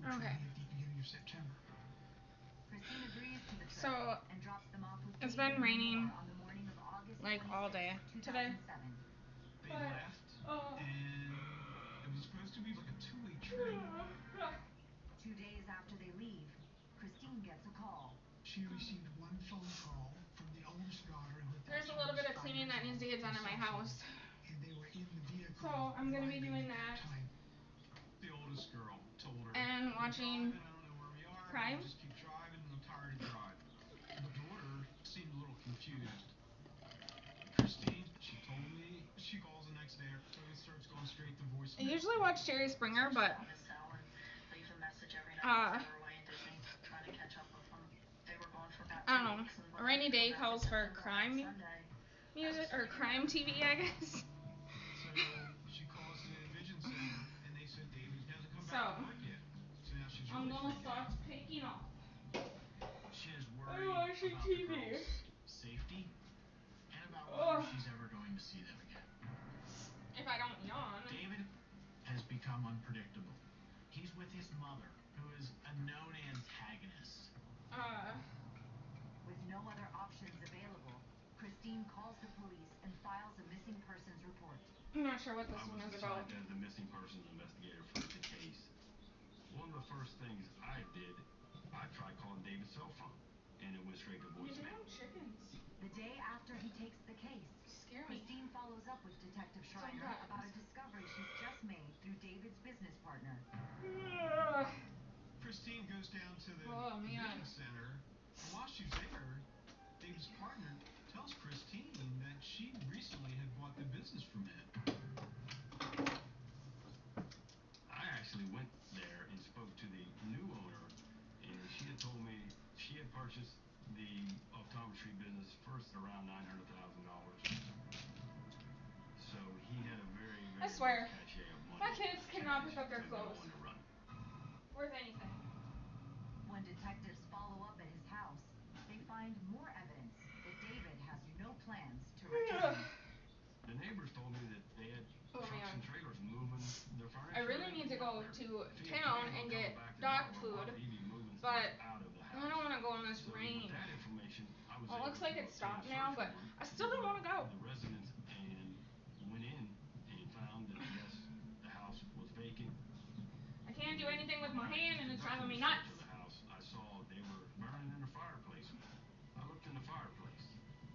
which will be at the beginning of September. Christine agrees to the trip So and drops them off with it's David been raining on the morning of August like 26, all day today. 2007. They left, and it was supposed to be like a 2-week trip. 2 days after they leave, Christine gets a call. She received one phone call from the oldest daughter, who at that There's a time little was bit of 5 cleaning years that needs old, to get done and at my cell phone, house. and they were in the vehicle So I'm gonna be driving doing at that that time. The oldest girl told her, and "We're watching driving, I don't know where we are, but Crime. we'll just keep driving, and I'm tired of driving." The daughter seemed a little confused. Christine, she told me, she calls the next day, her phone starts going straight to I voicemail. usually watch Jerry Springer, but I don't know. A rainy day calls for crime music or crime TV, I guess. So she calls the Vision Center, and they said David hasn't come So back to work yet. So now she's I'm really gonna freaking start out. picking up. She is I'm worried watching about the TV. girls' safety and about whether she's ever going to see them again. If I don't yawn. David has become unpredictable. He's with his mother, who is a known antagonist. With no other options available, Christine calls the police and files a missing persons report. I'm not sure what this I one was is about. assigned as the missing persons investigator for the case. One of the first things I did, I tried calling David's cell phone, and it went straight to You voicemail. damn chickens. The day after he takes the case, Scare me. Christine follows up with Detective Schreiner about a discovery she's just made through David's business partner. Christine goes down to the Vision Center, and while she's there, David's partner tells Christine that she recently had bought the business from him. I actually went there and spoke to the new owner, and she had told me she had purchased the optometry business first around $900,000. So he had a very, I very swear, large cachet of money. my kids cannot pick up their To go clothes on the run. worth anything. When detectives follow up at his house, they find more evidence that David has no plans to return. The neighbors told me that they had Oh my trucks god. and trailers moving their furniture. I really need to go to town and get dog food, but I don't want to go in this rain. Well, it looks like it's stopped now, but I still don't want to go. The residents and went in and found that yes, the house was vacant. I can't do anything with my hand, and it's driving me The nuts. house, I saw they were burning in the fireplace. I looked in the fireplace,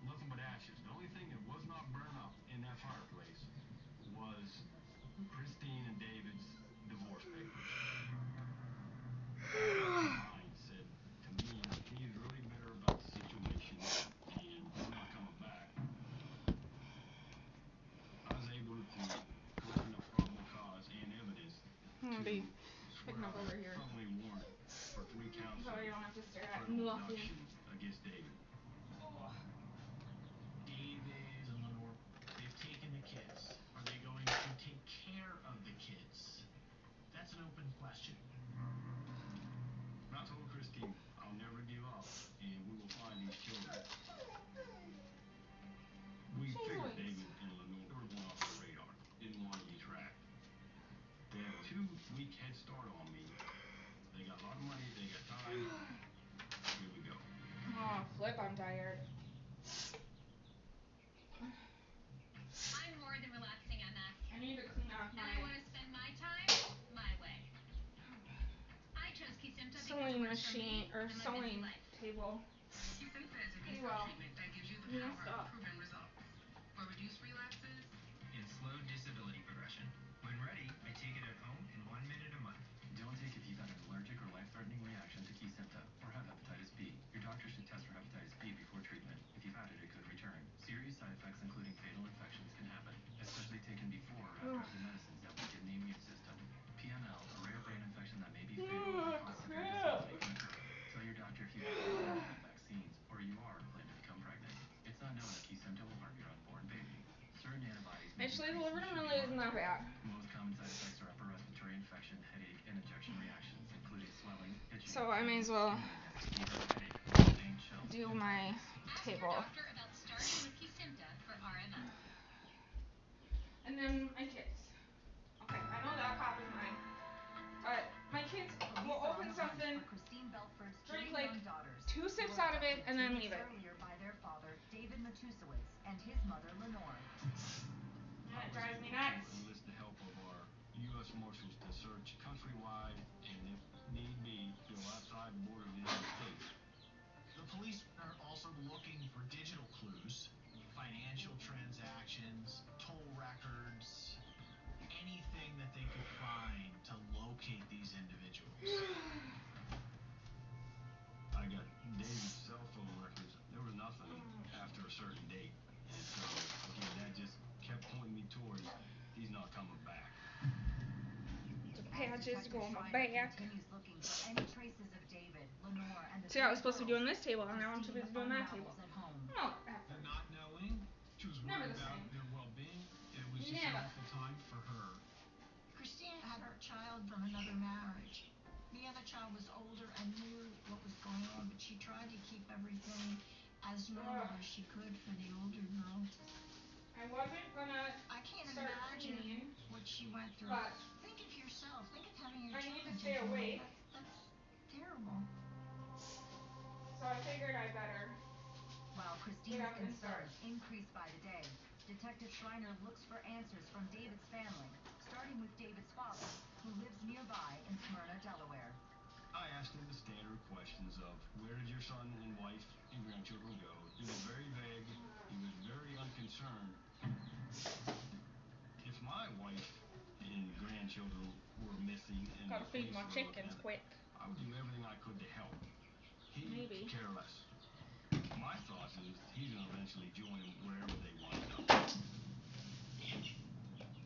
nothing but ashes. The only thing that was not burned up in that fireplace was Christine and David's divorce papers. Mine said to me, he's really bitter about the situation, and I'm not coming back. I was able to collect enough probable cause and evidence to swear out a felony warrant for 3 counts of So you don't have to stare at criminal nothing. abduction against David. David and Lenore, they've taken the kids. Are they going to take care of the kids? That's an open question. I told Christine, I'll never give up, and we will find these children. We figured David and Lenore were going off the radar. Didn't want to be tracked. They have a 2-week head start on me. They got a lot of money, they got time. Here we go. Oh, flip, I'm tired. I'm more than relaxing, Emma. I need to clean off And I want to spend my time my way. I chose Kesimpta because it sewing works for machine me or and my busy sewing life. table. Kesimpta is a Pretty B-cell well treatment that gives you the messed power of up. proven results for reduced relapses and slowed disability progression. When ready, I take it at home in 1 minute a month. Don't take if you've had an allergic or life-threatening reaction to Kesimpta or have hepatitis B. Your doctor should test for hepatitis B before treatment. If you've had it, it could return. Serious side effects, including fatal infections, can happen, especially taken before or after other medicines that weaken the immune system. PML, a rare brain infection that may be fatal and cause severe disability, can occur. Tell your doctor if you have already had vaccines or you are planning to become pregnant. It's not known if Kesimpta will harm your unborn baby. Certain antibodies may Actually, decrease the and liver should be really isn't that monitored. bad. Most common side effects are upper respiratory infection, headache, and injection reactions, including swelling, itching, So I may as well headache, pain, chills, do and my tiredness. Ask your table. doctor about starting with Kesimpta for RMS. And then my kids. Okay, I know that pop is mine, but my kids will 2 who sips were out of it abducted and 2 then weeks leave it. earlier by their father, David Matusowicz, and his mother, Lenore. That drives me I was able nuts. to enlist the help of our U.S. Marshals to search countrywide and, if need be, go outside the border of the United States. The police are also looking for digital clues, financial transactions, toll records, anything that they could find to locate these individuals. I got David's cell phone records. There was nothing after a certain date. And so, again, that just kept pointing me towards he's not coming back. The patches go on my back. Continues looking for any traces of David, Lenore, and the See, I was supposed to be doing this table, and now I'm supposed to be doing that table. Oh, The not knowing, she was worried about their well-being. It was just an awful time for her. Christine had her child from another marriage. The other child was older and knew what was going on, but she tried to keep everything as normal as she could for the older girl. I wasn't gonna I can't start imagine cleaning, what she went through. but Think of yourself. Think of having your I need children to stay taken away. awake. That's terrible. So I figured I better While get Christine's up and start. concerns increase by the day, Detective Schreiner looks for answers from David's family, starting with David's father, who lives nearby in Smyrna, Delaware. I asked him the standard questions of where did your son and wife and grandchildren go? He was very vague. He was very unconcerned. If my wife and grandchildren were missing and Gotta the feed police my were chickens looking, quick. I would do everything I could to help. He Maybe. could care less. My thought is he's going to eventually join them wherever they wind up.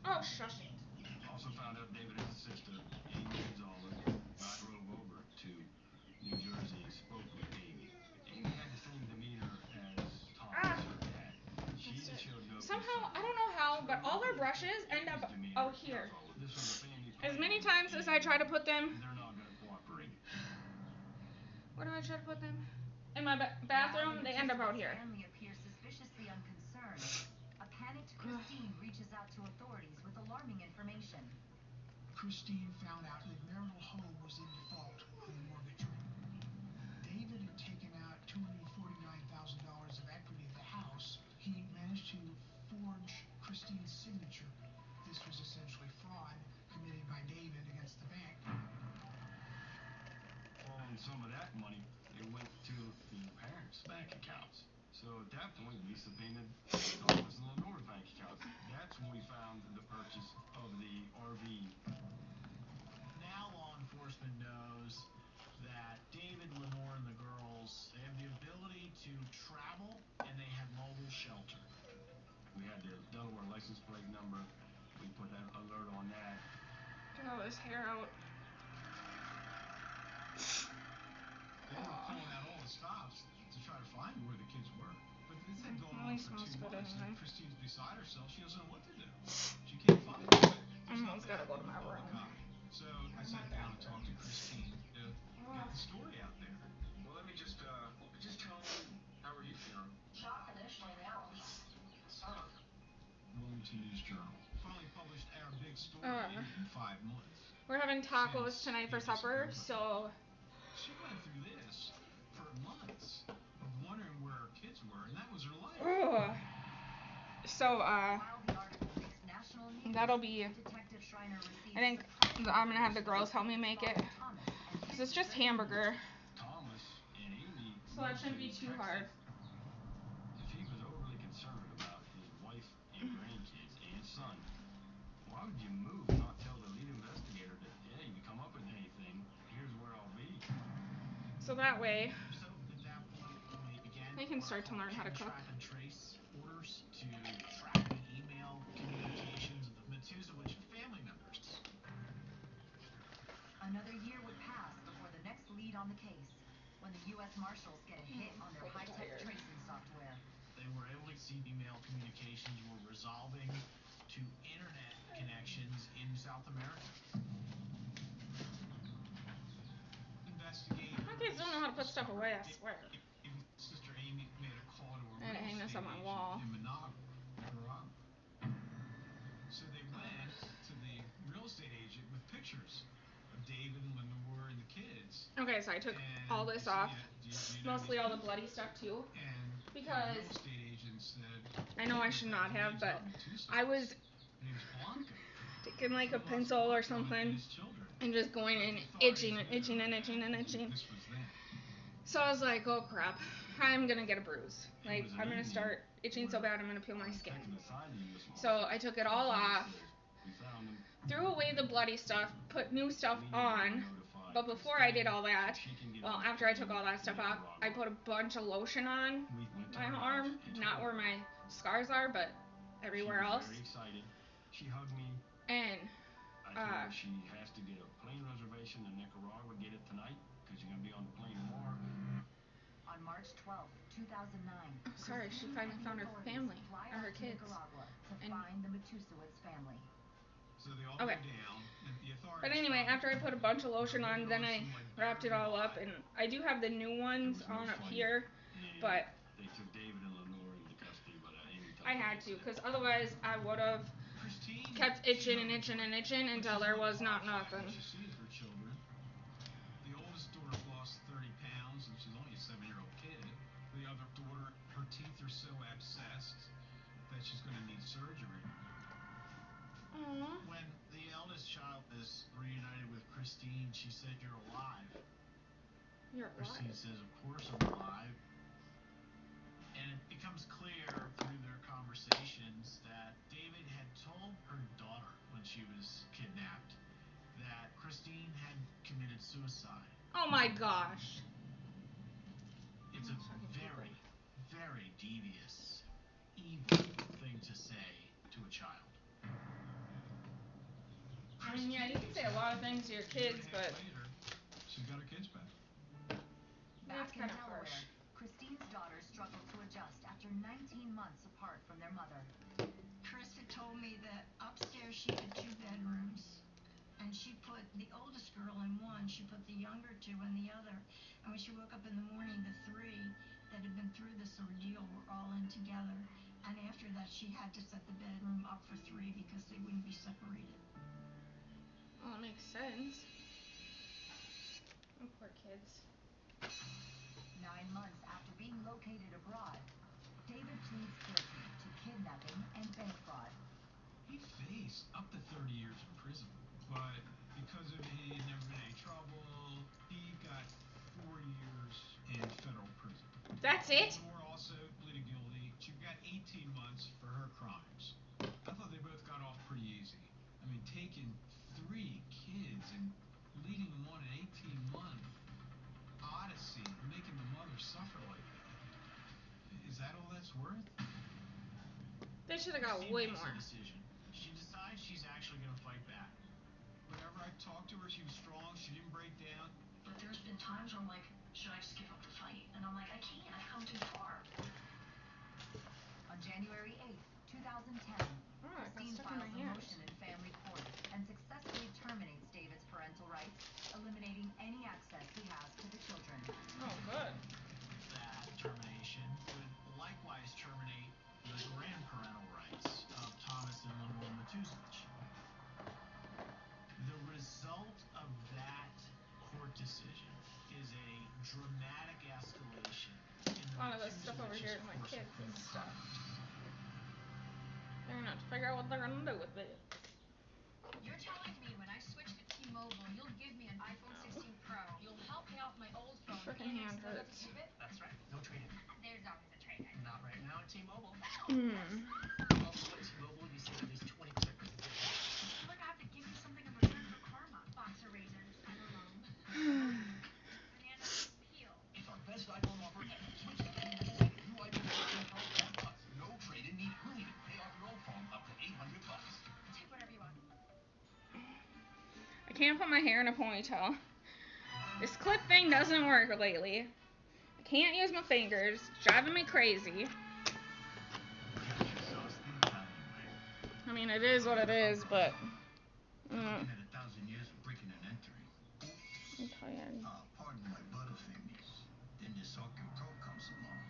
Oh, shush it. Also found out David has a sister, Amy Gonzalez. I drove over to New Jersey and spoke with Amy. Amy had the same demeanor as Thomas, her dad. She showed no Somehow, I concern. don't know how, but all their brushes end up out here. As many times as I try to put them. They're not going to cooperate. Where do I try to put them? In my bathroom, they end up out here. Family appears suspiciously unconcerned. A panicked Christine reaches out to authorities with alarming information. Christine found out that marital home was in default on the mortgage. David had taken out $249,000 of equity at the house. He managed to forge Christine's signature. This was essentially fraud committed by David against the bank. And some of that money, it went to the parents' bank accounts. So at that point, we subpoenaed Thomas and Lenore's bank accounts. That's when we found the purchase of the RV. Now law enforcement knows that David, Lenore, and the girls, they have the ability to travel, and they have mobile shelter. We had the Delaware license plate number. We put that alert on that. Get all this hair out. They were pulling out all the stops to try to find where the kids were. But this had gone on for 2 months, and Christine's beside herself. She doesn't know what to do. She can't find them. I almost gotta go to my room. So I sat down and talked to Christine to get the story out there. Well, let me just tell me, how are you feeling? Shock initially, now I'm sort of. Wilmington News Journal finally published our big story in 5 months. We're having tacos tonight for supper, so. She went through this for months of wondering where her kids were, and that was her life. Ugh. So, that'll be. I think I'm gonna have the girls help me make it. Cause it's just hamburger. Thomas and Amy. So that shouldn't be too hard. If he was overly concerned about his wife and grandkids and son, why would you move and not tell the lead investigator that, hey, if you come up with anything, here's where I'll be? So that way, So at that point, they began they can start to learn how to cook. Track and trace orders to track the email communications of the Matusowicz family members. Another year would pass before the next lead on the case, when the U.S. Marshals get a hit on their high-tech tracing software. They were able to see email communications were resolving to internet connections in South America. Investigators. My kids don't know how to put stuff away, I swear. Sister Amy made a call to I a gotta hang this on my wall. in Managua, Nicaragua. So they went to the real estate agent with pictures of David and Lenore and the kids. Okay, so I took all this off. Do you mostly all the bloody stuff too. And Because the real estate agent said, I know I should not have, but I was her name's Blanca. taking like a pencil or something and just going and itching and itching and itching and itching. This was then. So I was like, oh crap, I'm gonna get a bruise. Like, I'm gonna start itching so bad I'm gonna peel my skin. So I took it all off, threw away the bloody stuff, put new stuff on. But before I did all that, well, after I took all that stuff off, I put a bunch of lotion on my arm. Not where my scars are, but everywhere else. And she has to get a plane reservation in Nicaragua, get it tonight, because you're going to be on the plane tomorrow. On March 12th, 2009, sorry, she finally found her family, or her kids. To find the Matusowitz family. So they all go down, and the authorities. But anyway, after I put a bunch of lotion on, then I wrapped it all up, and I do have the new ones on up here, but they took David and Lenore into custody, but I had to, because otherwise I would have kept itching and itching and itching until there was not nothing. She sees her children. The oldest daughter lost 30 pounds, and she's only a 7-year-old kid. The other daughter, her teeth are so abscessed that she's going to need surgery. Aww. When the eldest child is reunited with Christine, she said, "You're alive." You're alive. Christine says, "Of course I'm alive." And it becomes clear through their conversations that David had told her daughter when she was kidnapped that Christine had committed suicide. Oh my gosh. It's a very, very devious, evil thing to say to a child. I mean, yeah, you can say a lot of things to your kids, but later, she's got her kids back. That's kind of harsh. Christine's daughters struggled to adjust after 19 months apart from their mother. Chris had told me that upstairs she had 2 bedrooms, and she put the oldest girl in one, she put the younger 2 in the other. And when she woke up in the morning, the 3 that had been through this ordeal were all in together. And after that, she had to set the bedroom up for 3 because they wouldn't be separated. Well, it makes sense. Oh, poor kids. 9 months after being located abroad, David pleads guilty to kidnapping and bank fraud. He faced up to 30 years in prison, but because of he had never been in any trouble, he got 4 years in federal prison. That's it? Lenore also pleaded guilty. She got 18 months for her crimes. I thought they both got off pretty easy. I mean, taking 3 kids and leading them on an 18-month odyssey, making the mother suffer like that. Is that all that's worth? They should have got way more. Decision. She decides she's actually going to fight back. Whenever I talked to her, she was strong. She didn't break down. But there's been times where I'm like, should I just give up the fight? And I'm like, I can't. I've come too far. On January 8th, 2010, Christine files a motion in family court and successfully terminates David's parental rights, eliminating any access he has to the children. Oh, good. That termination would likewise terminate the grandparental rights of Thomas and Lenore Matusowicz. The result of that court decision is a dramatic escalation in the A lot of this stuff over here is my kids and stuff. They're gonna have to figure out what they're gonna do with it. You're telling me when I switch to T-Mobile, you'll give me an iPhone 16 Pro. You'll help me out with my old phone. Freaking hand hurts. That's right. No trade-in. There's always a trade-in. Not right now at T-Mobile. Also at T-Mobile, you save at least 20%. Like I have to give you something in return for karma. Boxer razors. I don't know. Banana peel. It's our best iPhone offer ever. Switch to T-Mobile. New iPhone 16 Pro Plus Plus. No trade-in need. Who even pay off your old phone up to $800. Take whatever you want. I can't put my hair in a ponytail. This clip thing doesn't work lately. I can't use my fingers. It's driving me crazy. I mean, it is what it is, but... Looking at 1,000 years of breaking and entering. I'm tired. Pardon my butterfingers. Then this Orchid Pro comes along.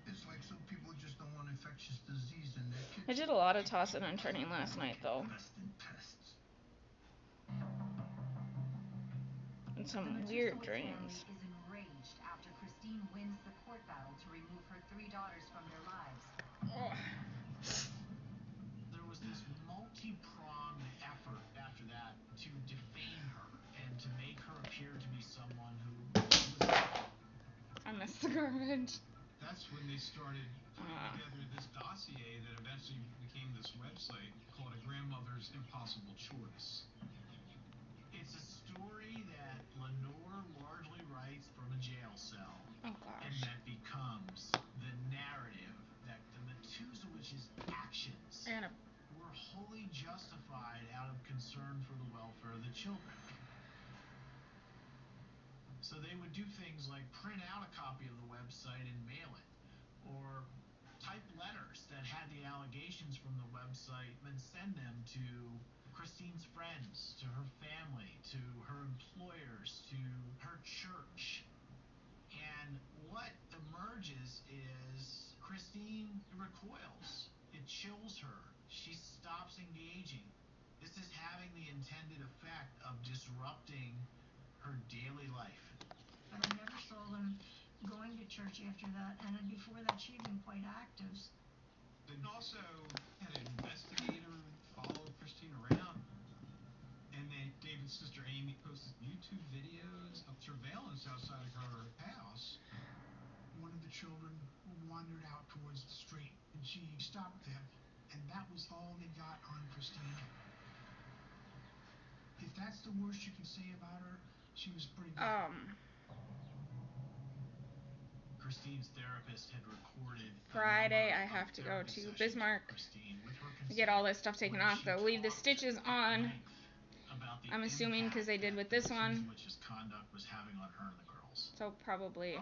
It's like some people just don't want infectious disease in their kitchen. I did a lot of tossing and turning last night, though. And some weird dreams. Is enraged after Christine daughters from their lives. There was this multi-pronged effort after that to defame her and to make her appear to be someone who was not. I miss the garbage. That's when they started putting together this dossier that eventually became this website called A Grandmother's Impossible Choice. It's a story that Lenore largely writes from a jail cell. Oh, gosh. And that becomes the narrative that the Matusowicz's actions were wholly justified out of concern for the welfare of the children. So they would do things like print out a copy of the website and mail it, or type letters that had the allegations from the website and send them to Christine's friends, to her family, to her employers, to her church. And what emerges is Christine recoils. It chills her. She stops engaging. This is having the intended effect of disrupting her daily life. But I never saw them going to church after that, and before that she'd been quite active. They also had an investigator follow Christine around, and then David's sister Amy posted YouTube videos of surveillance outside of her house. One of the children wandered out towards the street, and she stopped them, and that was all they got on Christine. If that's the worst you can say about her, she was pretty good. Christine's therapist had recorded Friday I have to go to Bismarck to get all this stuff taken off. They'll leave the stitches on, I'm assuming, because they did with this one. Conduct was having on her and the girls. So probably,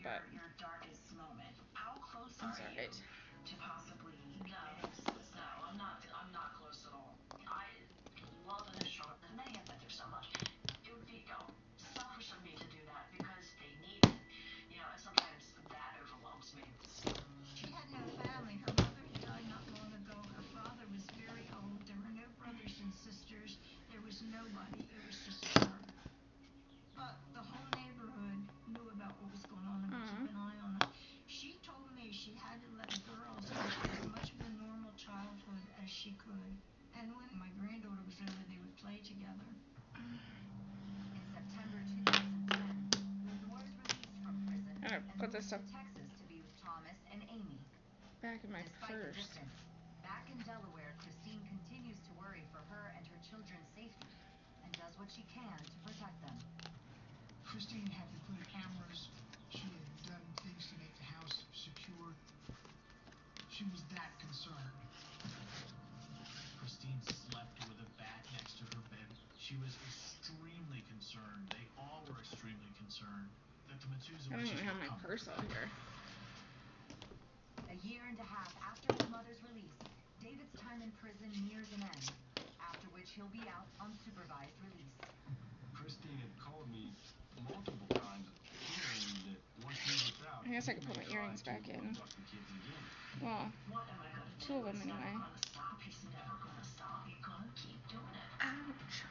but your darkest moment. How close that's are alright. you to possibly no, I'm not close at all. I love and struggle. Many have been through so much. It would be selfish of me to do that because they need it. And sometimes that overwhelms me. She had no family. Her mother died not long ago. Her father was very old. There were no brothers and sisters. There was nobody. It was just her. But the whole neighborhood knew about what was going on and would keep an eye on her. She told me she had to let the girls have as much of a normal childhood as she could. And when my granddaughter was over, they would play together. In September 2010, Lenore is released from prison and moves to Texas to be with Thomas and Amy. Back in my Despite purse. the distance, back in Delaware, Christine continues to worry for her and her children's safety and does what she can to protect them. Christine had to put cameras. She had done things to make the house secure. She was that concerned. Christine slept with a bat next to her bed. She was extremely concerned. They all were extremely concerned that the Matusowicz's I don't even have my purse out here. A year and a half after his mother's release, David's time in prison nears an end, after which he'll be out on supervised release. Christine had called me multiple times, hearing that once he gets out, I guess I could put my earrings back in. Well, two of them anyway. He's never gonna stop. You're gonna keep doing it. Ouch.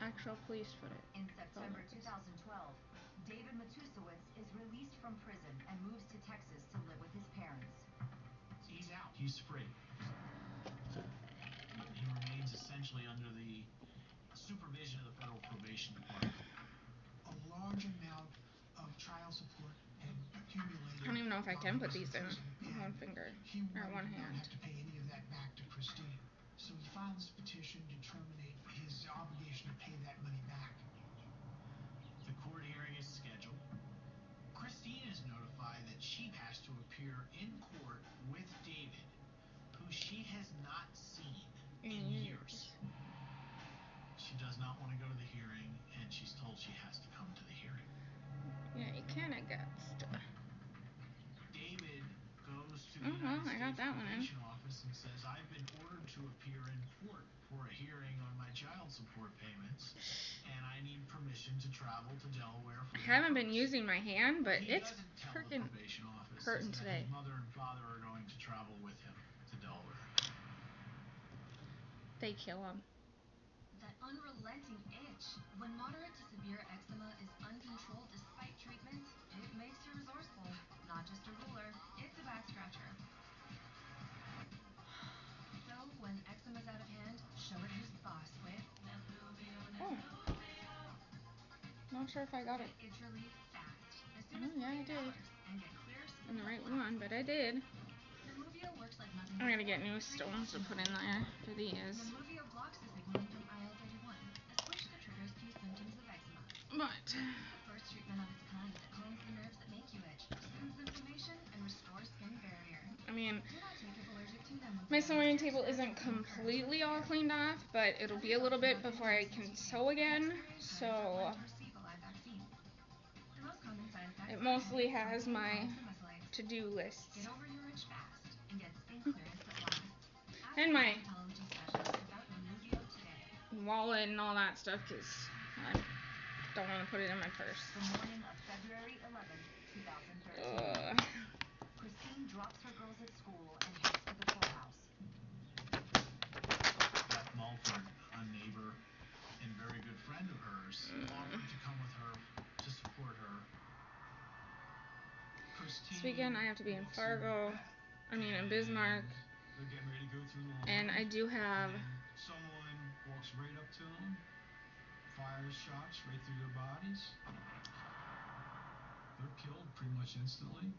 Actual police footage. In September 2012, David Matusowicz is released from prison and moves to Texas to live with his parents. He's out. He's free. He remains essentially under the supervision of the Federal Probation Department. A large amount of child support had accumulated. I don't even know if I can put these in one finger or one hand. He wouldn't have to pay any of that back to Christine. So he filed this petition to terminate his obligation to pay that money back. The court hearing is scheduled. Christine is notified that she has to appear in court with David, who she has not seen in years. She does not want to go to the hearing, and she's told she has to come to the hearing. Yeah, you kinda got stuff. David goes to the United States Probation Office and says, I've been ordered to appear in court for a hearing on my child support payments, and I need permission to travel to Delaware. I haven't been using my hand, but it's freaking hurting today. His mother and father are going to travel with him to Delaware. They kill him. That unrelenting itch. When moderate to severe eczema is uncontrolled despite treatment, it makes you resourceful. Not just a ruler, it's a back scratcher. So, when eczema's out of hand, show it who's boss with Not sure if I got it. Itch relief fast. As soon Oh, as yeah, I did. and get clear skin In the right fast. one, but I did. Nemuvio works like nothing I'm gonna get before. new stones to put in there for these. Nemuvio blocks the signaling from IL-31, a switch that triggers key symptoms of eczema. But This is the first treatment of its kind that calms the nerves that make you itch, soothes inflammation, and restores skin barrier. I mean, Do not take if allergic to Nemuvio. my sewing table isn't completely all cleaned off, but it'll be a little bit before I can sew again. So it mostly has my to-do lists Get over your itch fast and get skin clearance that lasts. and my Dermatology specialist about Nemuvio today. wallet and all that stuff, because I don't want to put it in my purse. The morning of February 11th, 2013. Christine drops her girls at school and heads for the courthouse. Beth Mulford, a neighbor and very good friend of hers, offered to come with her to support her. Christine This weekend I have to be in Fargo. In Bismarck. They're getting ready to go through the line. And I do have. And someone walks right up to them, fires shots right through their bodies. They're killed pretty much instantly.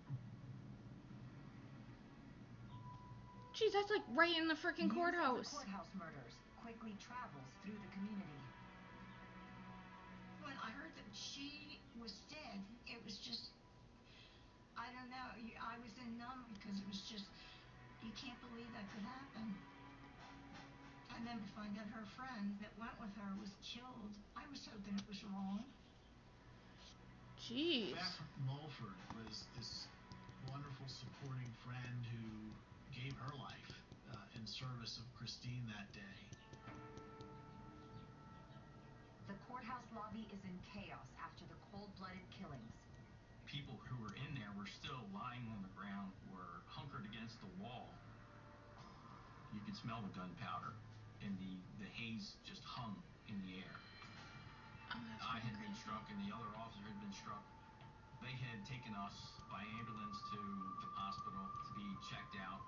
Geez, that's like right in the freaking courthouse. Courthouse murders quickly travels through the community. When I heard that she was dead, it was just, I don't know, I was in numb because it was just, you can't believe that could happen. And then to find out her friend that went with her was killed, I was hoping it was wrong. Jeez. Beth Mulford was this wonderful supporting friend who gave her life in service of Christine that day. The courthouse lobby is in chaos after the cold-blooded killings. People who were in there were still lying on the ground, were hunkered against the wall. You could smell the gunpowder, and the haze just hung in the air. I had been struck, and the other officer had been struck. They had taken us by ambulance to the hospital to be checked out.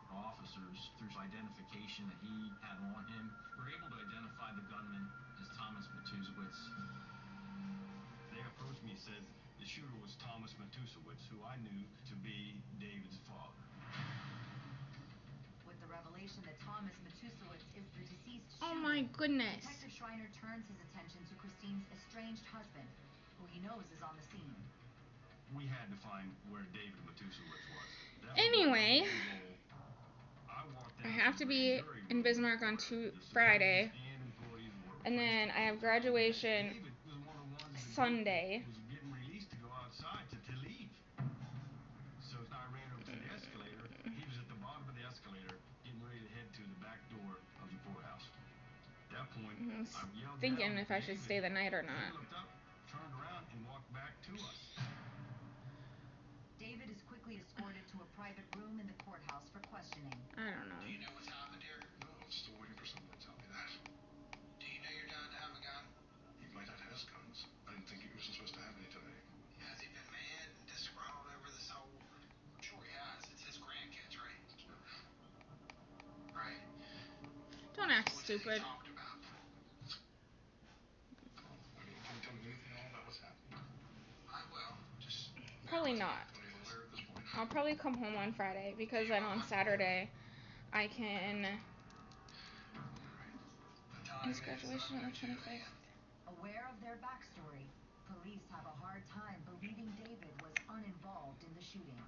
Officers, through identification that he had on him, were able to identify the gunman as Thomas Matusewicz. They approached me and said the shooter was Thomas Matusewicz, who I knew to be David's father. With the revelation that Thomas Matusewicz is the deceased shooter, Oh my goodness. Detective Schreiner turns his attention to Christine's estranged husband, who he knows is on the scene. We had to find where David Matusewicz was. Anyway, I have to be in Bismarck on Friday, and then I have graduation Sunday. Was getting released to go outside to leave. So I ran over to the escalator. He was at the bottom of the escalator, getting ready to head to the back door of the courthouse. At that point, I yelled Thinking down, if I should stay the night or not. He looked up, turned around, and walked back to us. David is quickly escorted to a private room in the courthouse for questioning. I don't know. Do you know what's happened here? No, I'm still waiting for someone to tell me that. Do you know your dad to have a gun? My dad has guns. I didn't think he was supposed to have any today. Has he been mad and disgruntled over this whole... I'm sure he has. It's his grandkids, right? Right. Don't act What stupid. has he talked about? Can you tell me anything all about what's happening? I will. Just... Probably not. I'll probably come home on Friday, because then on Saturday I can... Is graduation on the 25th? Aware of their backstory, police have a hard time believing David was uninvolved in the shooting.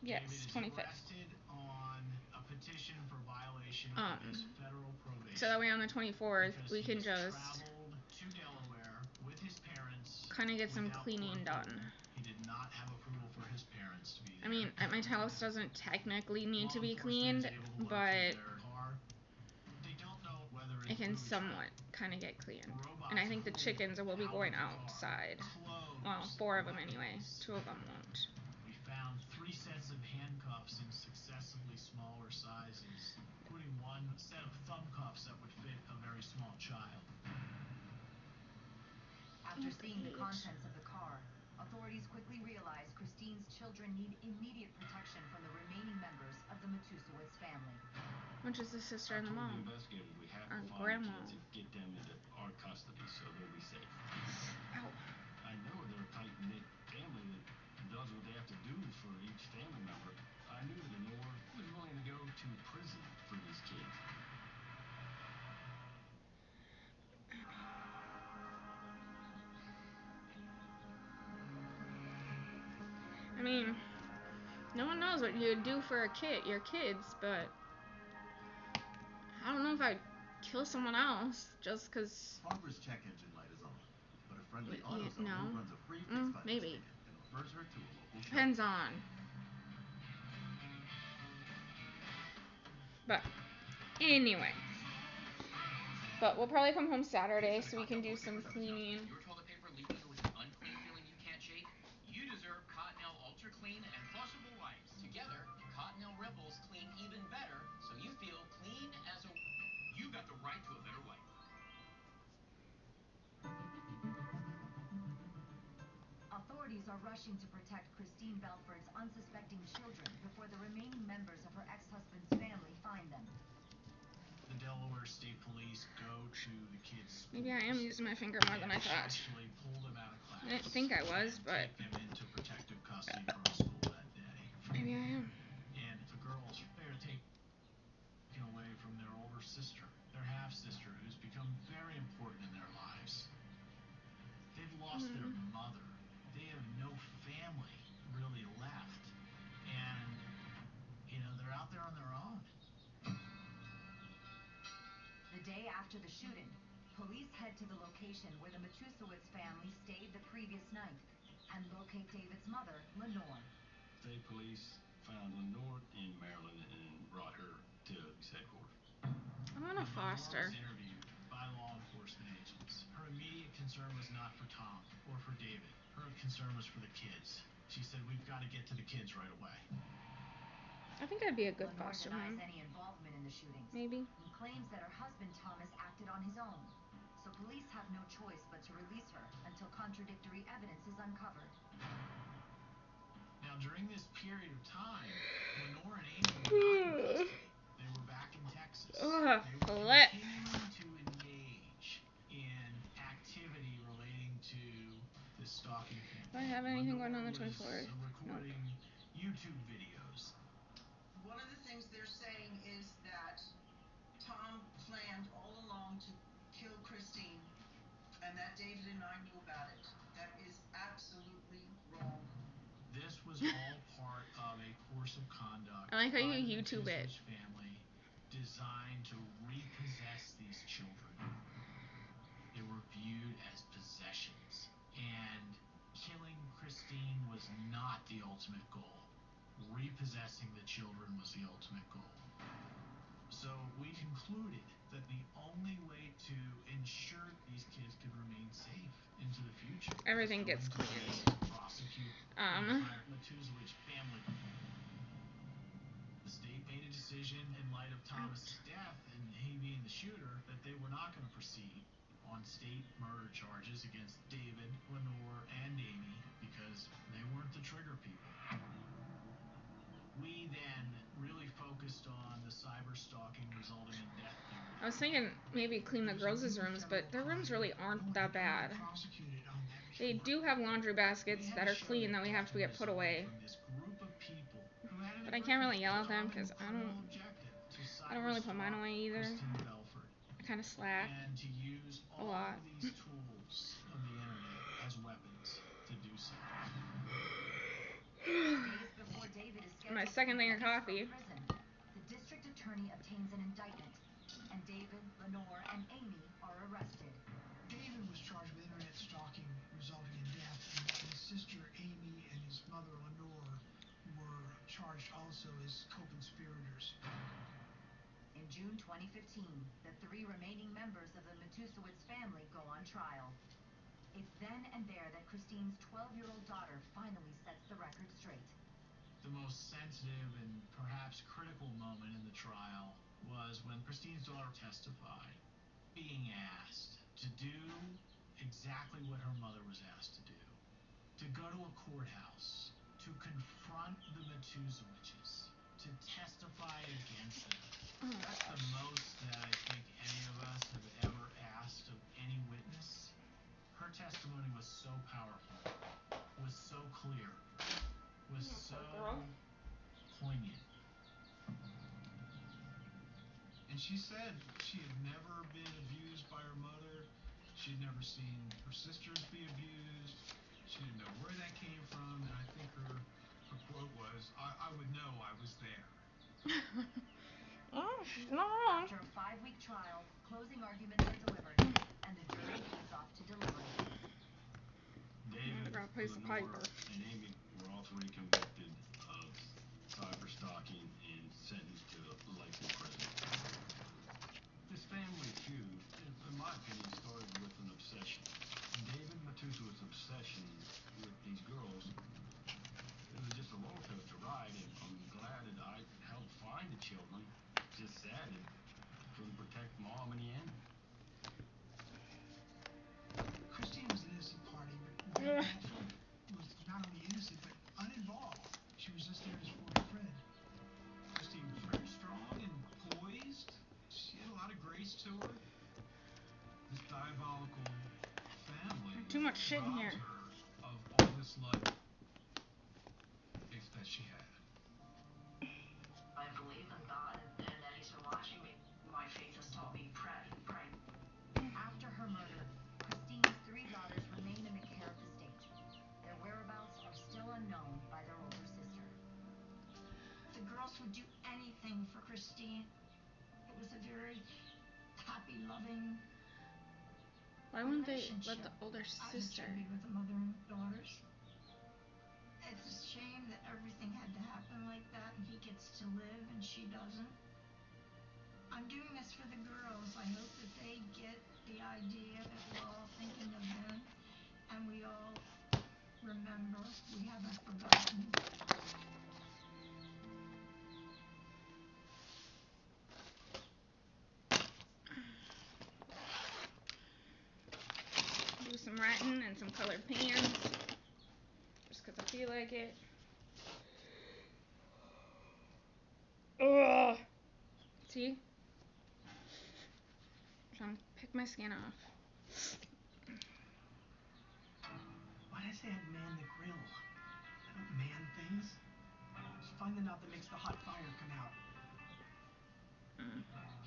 Yes, David is 25th. arrested on a petition for violation of his federal probation. So that way on the 24th we can just traveled to Delaware with his parents. kind of get some cleaning done. He did not have approval for his parents to be there. At my house doesn't technically need to be cleaned, but it can somewhat kind of get cleaned. And I think the chickens will be going outside. Well, 4 of them anyway. 2 of them won't. We found 3 sets of handcuffs in successively smaller sizes, including 1 set of thumb cuffs that would fit a very After seeing the contents of the car, authorities quickly realized Christine's children need immediate protection from the remaining members of the Matusowitz family. Which is the sister and the mom. The investigators we have Our to find grandma. the kids and get them into our custody so they'll be safe. Ow. I know they're a tight-knit family that does what they have to do for each family member. I knew that Lenore was willing to go to prison for these kids. I mean, no one knows what you would do for your kids, but I don't know if I'd kill someone else just because. Barbara's check engine light is on, but a friendly AutoZone No. runs a free fix by Maybe. and refers her to a local shop. Depends on. But anyway. But we'll probably come home Saturday so we can do some cleaning. Your toilet paper leaving you with an unclean feeling you can't shake? You deserve Cottonelle Ultra Clean and Flushable Wipes. Together, Cottonelle Ripples clean even better, so you feel clean as a... You've got the right to a better wipe. Authorities are rushing to protect Christine Belford's unsuspecting children before the remaining members of her ex-husband's family find them. The Delaware State Police go to the kids' schools. Maybe I am using my finger more than I thought. Actually pull them out of class. I didn't think I was, but take them into protective custody from the school that day. Maybe I am. And the girls, they're taken away from their older sister, their half-sister, who's become very important in their lives. They've lost their mother. They have no family really left. And, they're out there on their own. The day after the shooting, police head to the location where the Matusowitz family stayed the previous night and locate David's mother, Lenore. State police found Lenore in Maryland and brought her to police headquarters. I want to foster. Lenore was interviewed by law enforcement agents. Her immediate concern was not for Tom or for David. Her concern was for the kids. She said, "We've got to get to the kids right away." I think I'd be a good Lenore foster denies mom. any involvement in the shootings. Maybe. And claims that her husband Thomas acted on his own. So police have no choice but to release her until contradictory evidence is uncovered. Now, during this period of time, Lenore and Amy were not in custody. They were back in Texas. They were continuing to engage in activity relating to this stalking campaign. Do I have anything going on the 24th? Recording YouTube videos. One of the things they're saying is that Tom planned all along to kill Christine, and that David and I knew about it. That is absolutely wrong. This was all part of a course of conduct I like how you by the YouTube it. Matusowitz family designed to repossess these children. They were viewed as possessions, and killing Christine was not the ultimate goal. Repossessing the children was the ultimate goal. So we concluded that the only way to ensure these kids could remain safe into the future, Everything gets cleaned. prosecute the entire Matusowitz family. The state made a decision in light of Thomas's death and he being the shooter that they were not going to proceed on state murder charges against David, Lenore, and Amy because they weren't the trigger people. We then really focused on the cyber stalking resulting in death theory. I was thinking maybe clean the girls' rooms, but their rooms really aren't that bad. They do have laundry baskets that are clean that we have to get put away. But I can't really yell at them because I don't really put mine away either. I kind of slack a lot. These tools of the internet as weapons to do so. Days before David is scheduled My second thing of coffee. prison, the district attorney obtains an indictment, and David, Lenore, and Amy are arrested. David was charged with internet stalking resulting in death, and his sister Amy and his mother Lenore were charged also as co-conspirators. In June 2015, the three remaining members of the Matusowitz family go on trial. It's then and there that Christine's 12-year-old daughter finally sets the record straight. The most sensitive and perhaps critical moment in the trial was when Christine's daughter testified, being asked to do exactly what her mother was asked to do. To go to a courthouse, to confront the Methuselahs, to testify against them. That's the most that I think any of us have ever asked of any witness. Her testimony was so powerful, was so clear, was so poignant. And she said she had never been abused by her mother. She had never seen her sisters be abused. She didn't know where that came from. And I think her quote was, I would know I was there. Oh, she's not wrong. After a 5-week trial, closing arguments are delivered, and the jury heads off to deliberate. David, Lenore, and Amy were all 3 convicted of cyberstalking and sentenced to life in prison. This family feud, in my opinion, started with an obsession. David Methuselah's obsession with these girls, it was just a roller coaster ride, and I'm glad that I helped find the children. Just sad it couldn't protect Mom in the end. Christine was an innocent party, but David Medford was not only innocent, but uninvolved. She was just there to support her friend. Christine was very strong and poised. She had a lot of grace to her. This diabolical family Too much shit in robbed here. her of all this life that she had. I believe in God and that He's been watching me. My faith has taught me pray. After her murder, Christine's 3 daughters remain in the care of the state. Their whereabouts are still unknown by their older sister. The girls would do anything for Christine. It was a very happy, loving Why wouldn't they let relationship. the older I sister? would be with the mother and daughters. It's a shame that everything had to happen like that, and he gets to live and she doesn't. I'm doing this for the girls. I hope that they get the idea that we're all thinking of them, and we all remember. We haven't forgotten. Do some writing and some colored pens, just 'cause I feel like it. Ugh. See? I'm trying to pick my skin off. Why did I say I'd man the grill? I don't man things. Just find the knot that makes the hot fire come out.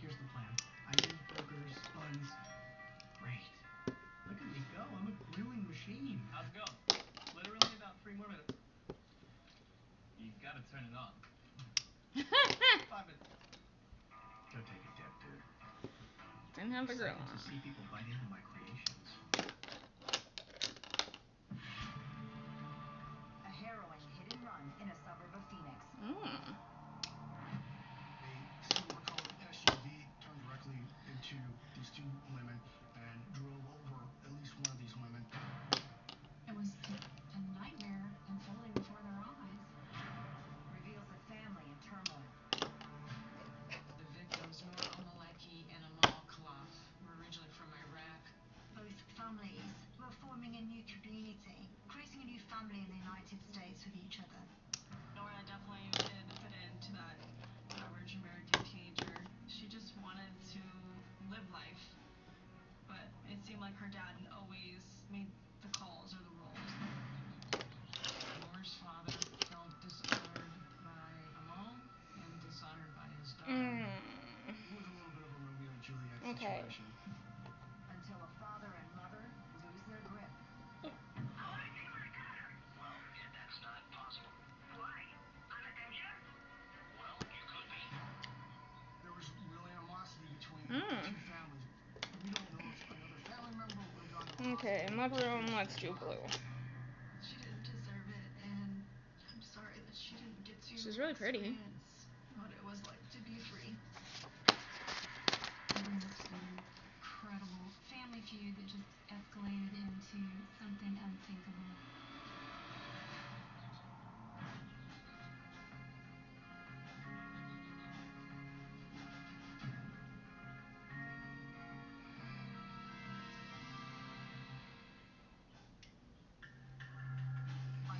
Here's the plan. Onions, burgers, buns. Great. Look at me go. I'm a grilling machine. How's it going? Literally about 3 more minutes. You've got to turn it on. 5 minutes. Go take a dip, dude. Didn't have the grill Excited on. to see people bite into my creations. A harrowing hit-and-run in a suburb of Phoenix. A silver-colored SUV turned directly into these 2 women and drove over at least one of these women. It was a nightmare unfolding before their eyes. Reveals a family in turmoil. The victims, Noor Omaleki and Amal Khalaf, were originally from Iraq. Both families were forming a new community, creating a new family in the United States with each other. Nora definitely did fit into that average American teenager. She just wanted to live life, but it seemed like her dad always made the calls or the roles. Noor's father felt dishonored by Amal and dishonored by his daughter. It was a little bit of a Romeo and Juliet Okay. situation. Until a father and mother lose their grip. How did I think I got her? Well, that's not possible. Why? I'm a dementia? Well, you could be. There was real animosity between the 2 families. We don't know if another family member lived on the Okay, mudroom, let's do blue. She didn't deserve it, and I'm sorry that she didn't get to She's really pretty. experience what it was like to be free. It was an incredible family feud that just escalated into something unthinkable.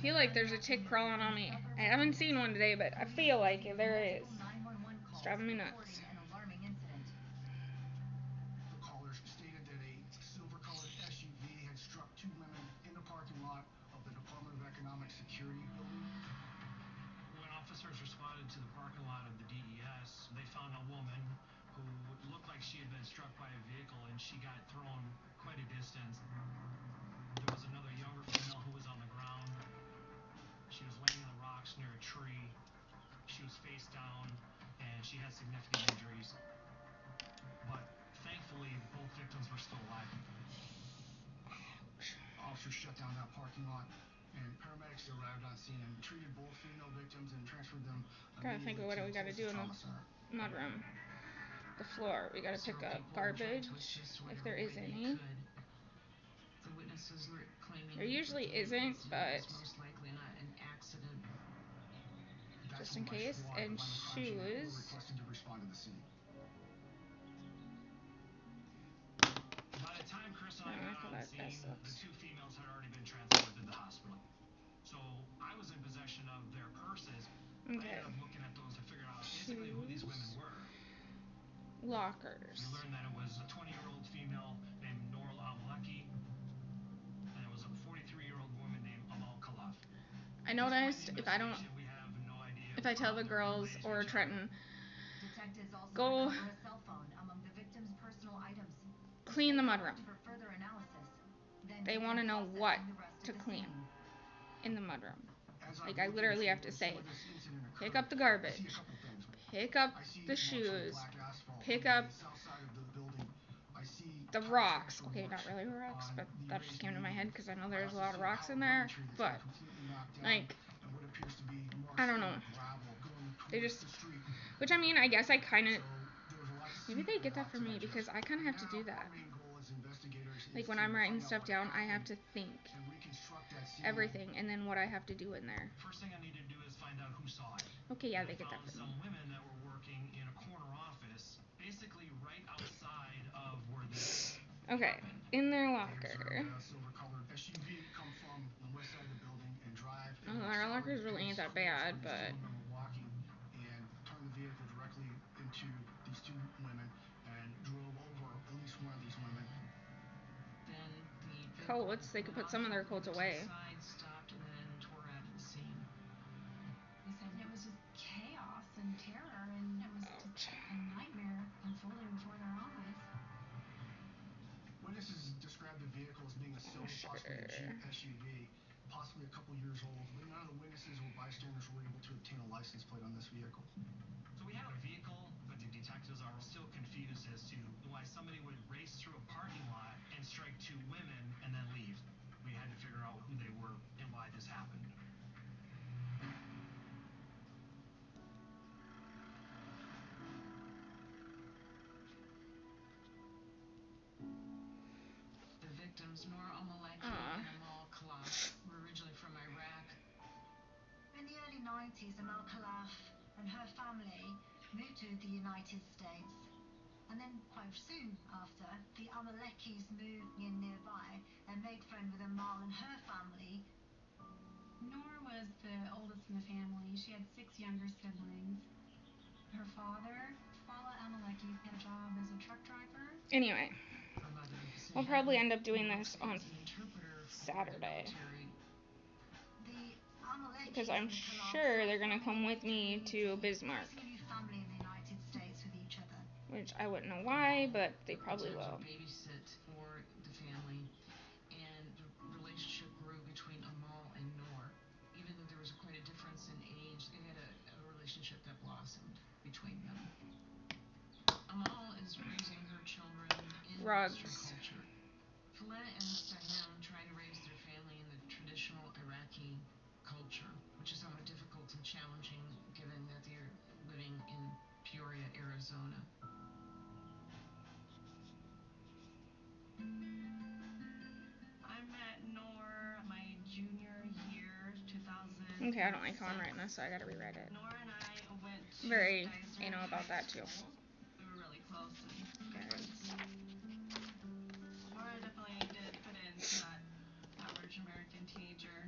feel like there's a tick crawling on me. I haven't seen one today, but I feel like there is. It's driving me nuts. The callers stated that a silver-colored SUV had struck two women in the parking lot of the Department of Economic Security building. When officers responded to the parking lot of the DES, they found a woman who looked like she had been struck by a vehicle and she got thrown quite a distance. There was another younger female who was on the ground. She was laying in the rocks near a tree. She was face down and she had significant injuries. But thankfully, both victims were still alive. Officers shut down that parking lot, and paramedics arrived on scene and treated both female victims and transferred them. Gotta think of what we gotta do in the mudroom. The floor. We gotta pick up garbage if there is any. The witnesses were claiming there usually isn't, but most likely not an accident. Just in case. And shoes. By the time Chris and I got on the scene, the two females had already been transported to the hospital. So I was in possession of their purses. Okay. I ended up looking at those to figure out basically who these women were. Lockers. We learned that it was a 20-year-old female named Noor Al-Maleki, and it was a 43-year-old woman named Amal Khalaf. I noticed if I don't, if I tell the girls or Trenton, go clean the mudroom. They want to know what to clean in the mudroom. Like I literally have to say, pick up the garbage, pick up the shoes, pick up the rocks. Okay, not really rocks, but that just came to my head because I know there's a lot of rocks in there. But like, I don't know. They just, which I mean, I guess I kind of, maybe they get that from me because I kind of have to do that. Like when I'm writing stuff down, I have to think everything and then what I have to do in there. First thing I need to do is find out who saw it. Okay, yeah, they get that from me. Some women that were working in a corner office, basically right outside of where this okay, in their locker. Our lockers really ain't that bad, but coats, they could put some of their coats away. Stopped and then tore out of the scene. They said it was just chaos and terror, and it was just a nightmare unfolding before their eyes. Witnesses described the vehicle as being a silver, possibly a Jeep SUV, possibly a couple years old, but none of the witnesses or bystanders were able to obtain a license plate on this vehicle. So we have a vehicle, but the detectives are still confused as to why somebody would race through a parking lot and strike two women and then leave. We had to figure out who they were and why this happened. The victims, Noor Al-Maleki and Amal Khalaf, were originally from Iraq. In the early 90s, Amal Khalaf and her family moved to the United States. And then quite soon after, the Al-Malekis moved in nearby and made friends with Amal and her family. Noor was the oldest in the family. She had 6 younger siblings. Her father, Salah Al-Maleki, had a job as a truck driver. Anyway, we'll probably end up doing this on Saturday. Because I'm sure they're going to come with me to Bismarck. Which I wouldn't know why, but they probably will. Babysit for the family, and the relationship grew between Amal and Noor. Even though there was quite a difference in age, they had a relationship that blossomed between them. Amal is raising her children in Western culture. Falena and Sahan try to raise their family in the traditional Iraqi culture, which is somewhat difficult and challenging given that they're living in Peoria, Arizona. I met Noor my junior year, 2000. Okay, I don't like how I'm writing this, so I gotta rewrite it. Noor and I went to very anal about that too. We were really close and Noor definitely did fit into that average American teenager.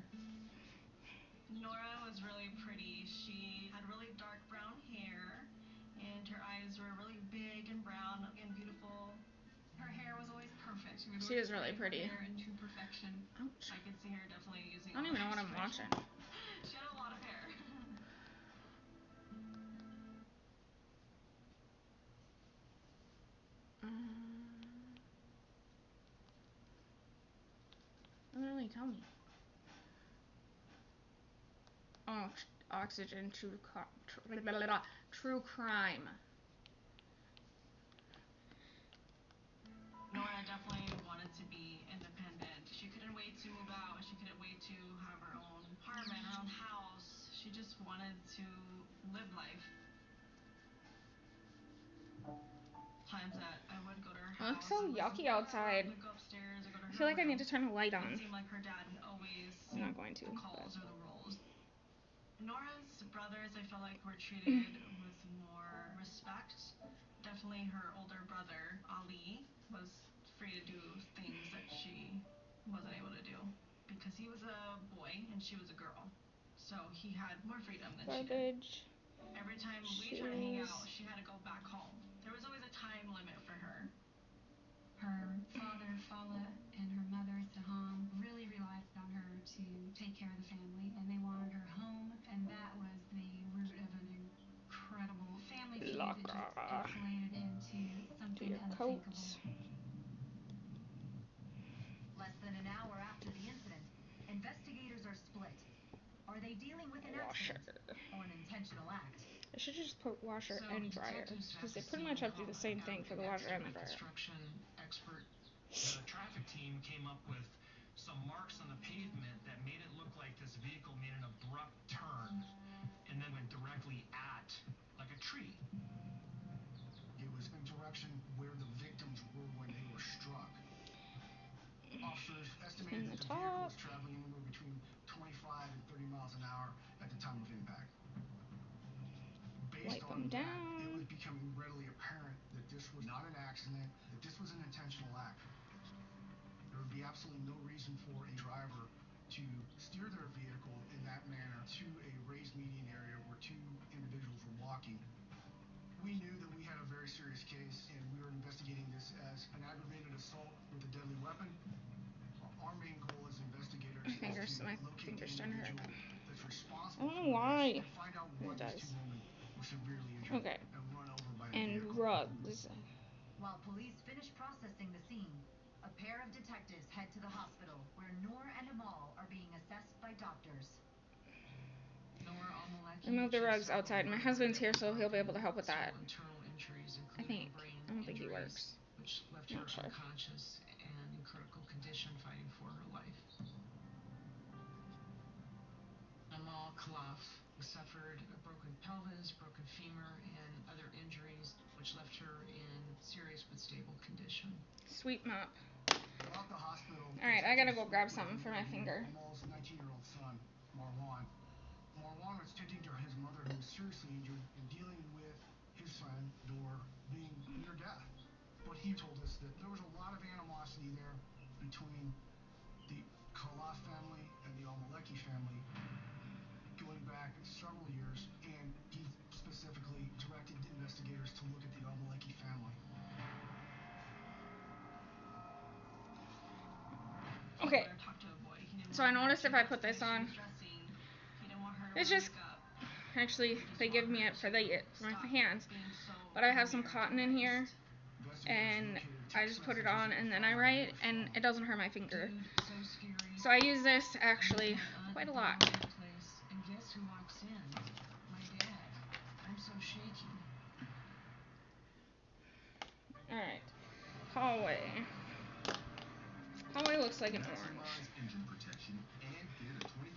She is really pretty. Hair into perfection. Ouch. I could see her definitely using. I don't even know what I'm watching. She had a lot of hair. Doesn't really tell me. Oh, Oxygen, true crime. Nora definitely wanted to be independent. She couldn't wait to move out. She couldn't wait to have her own apartment, her own house. She just wanted to live life. Times that I would go to her house. It looks so yucky outside. Go upstairs, or go to I feel like I need to turn the light on. It seemed like her dad always I'm not going to. the calls or the roles. Nora's brothers, I felt like, were treated with more respect. Definitely her older brother, Ali, was free to do things that she wasn't able to do because he was a boy and she was a girl. So he had more freedom than she did. Every time we tried to hang out, she had to go back home. There was always a time limit for her. Her father, Fala, and her mother, Saham, really relied on her to take care of the family, and they wanted her home, and that was the root of an incredible family feud that just escalated into something unthinkable. Less than an hour after the incident, investigators are split. Are they dealing with an accident or an intentional act? I should just put washer and dryer, because they pretty much have to do the same thing for the washer and the dryer. Construction expert. The traffic team came up with some marks on the pavement that made it look like this vehicle made an abrupt turn and then went directly at, like, a tree. It was in direction where the victims were when they were struck. Officers estimated that the vehicle was traveling anywhere between 25 and 30 miles an hour at the time of impact. Based on that, it was becoming readily apparent that this was not an accident, that this was an intentional act. There would be absolutely no reason for a driver to steer their vehicle in that manner to a raised median area where two individuals were walking. We knew that we had a very serious case, and we were investigating this as an aggravated assault with a deadly weapon. Our main goal as investigators is to locate the individual that's responsible for this and find out why these two women were severely injured and run over by a vehicle. Drugs. While police finish processing the scene, a pair of detectives head to the hospital where Noor and Amal are being assessed by doctors. Remove the rugs outside. My husband's here, so he'll be able to help with that. I think. I don't think he works. Which left her unconscious and in critical condition, fighting for her life. Amal Khalaf suffered a broken pelvis, broken femur, and other injuries, which left her in serious but stable condition. Sweet mop. Throughout the hospital, alright, I gotta go grab something for my finger. Amal's 19-year-old son, Marwan. Marwan was tending to his mother who was seriously injured and dealing with his son, Noor, being near death. But he told us that there was a lot of animosity there between the Khalaf family and the al-Maleki family going back several years, and he specifically directed investigators to look at the al-Maleki family. Okay, so I noticed if I put this on, it's just, actually, they give me it for my hands, but I have some cotton in here, and I just put it on, and then I write, and it doesn't hurt my finger. So I use this, actually, quite a lot. And guess who walks in? My dad. I'm so shaky. Alright, hallway. Hallway looks like an orange. Maximize engine protection and get a $25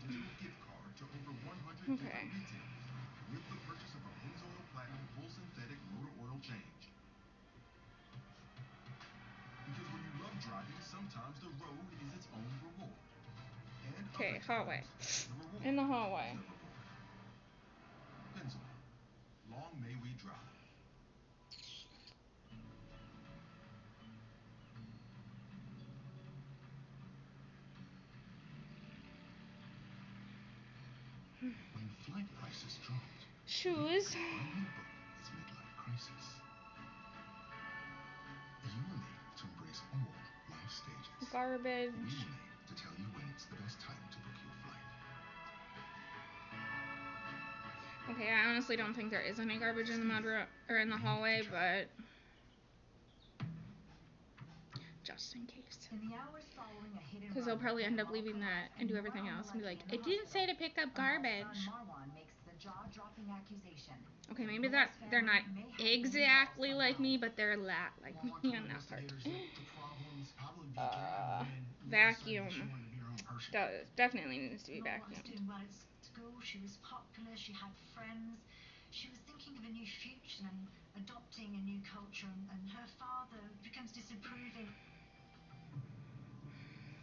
digital gift card to over 100 different retailers with the purchase of a Pennzoil Platinum full synthetic motor oil change. Because when you love driving, sometimes the road is its own reward. Okay, hallway. In the hallway. Pennzoil. Long may we drive. When flight prices dropped, shoes. Finding both is midlife crisis. You were made to embrace final stages. Garbage. We wait to tell you when it's the best time to book your flight. Okay, I honestly don't think there is any garbage in the mud or in the hallway, but just in case. Because they'll probably end up leaving that and do everything else and be like, it didn't say to pick up garbage. Okay, maybe that they're not exactly like me, but they're a lot like me on that part. Vacuum. Definitely needs to be vacuumed. She was popular, she had friends, she was thinking of a new future and adopting a new culture, and her father becomes disapproving.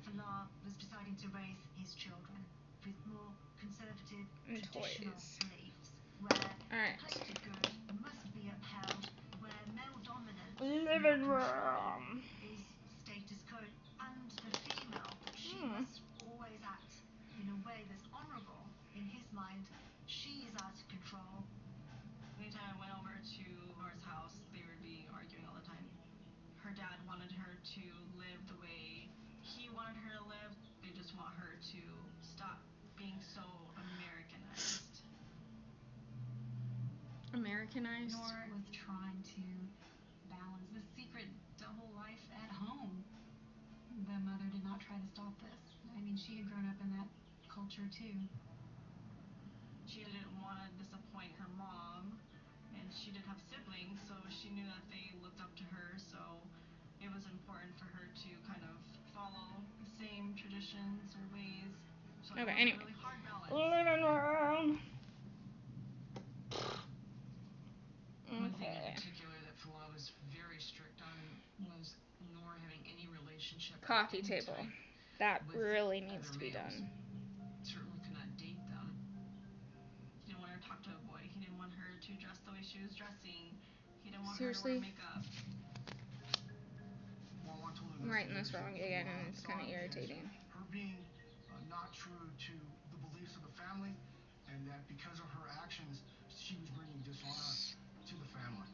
Fala was deciding to raise his children with more conservative, traditional beliefs, where collective good must be upheld, where male dominance living room is status quo, and the female, she must always act in a way that's honorable. In his mind, she is out of control. Anytime I went over to Nora's house, they would be arguing all the time. Her dad wanted her to live the way he wanted her to live. They just want her to stop being so Americanized. Americanized? Nora was trying to balance the secret double life at home. The mother did not try to stop this. I mean, she had grown up in that culture too. She didn't want to disappoint her mom, and she did have siblings, so she knew that they looked up to her, so it was important for her to kind of follow the same traditions or ways. So okay, anyway. Really hard balance. Living room. One thing in particular that Fala was very strict on was Nora having any relationship. Coffee table. That really needs to be done. Certainly could not date them. He didn't want her to talk to a boy. He didn't want her to dress the way she was dressing. He didn't want Seriously? her to wear makeup. I'm writing this wrong again, and it's kind of irritating. Her being not true to the beliefs of the family, and that because of her actions, she was bringing dishonor to the family.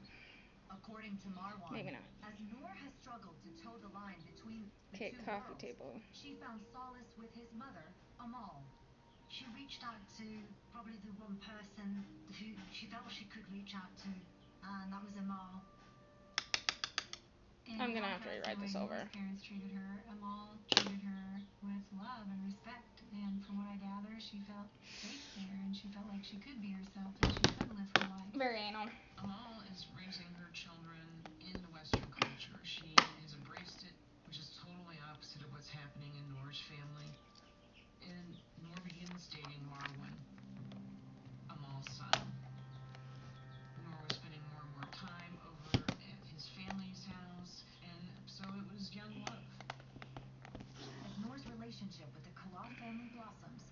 According to Marwan, maybe not. As Noor has struggled to toe the line between the two coffee worlds, table. She found solace with his mother, Amal. She reached out to probably the one person who she felt she could reach out to, and that was Amal. I'm gonna have to rewrite this over. Nora's parents treated her, Amal treated her with love and respect, and from what I gather, she felt safe there, and she felt like she could be herself, and she could live her life. Very anal. Amal is raising her children in the Western culture. She has embraced it, which is totally opposite of what's happening in Nora's family. And Nora begins dating Marwan, Amal's son. Nora was spending more and more time over at his family's house, and so it was young love. As Noor's relationship with the Khalaf family blossoms,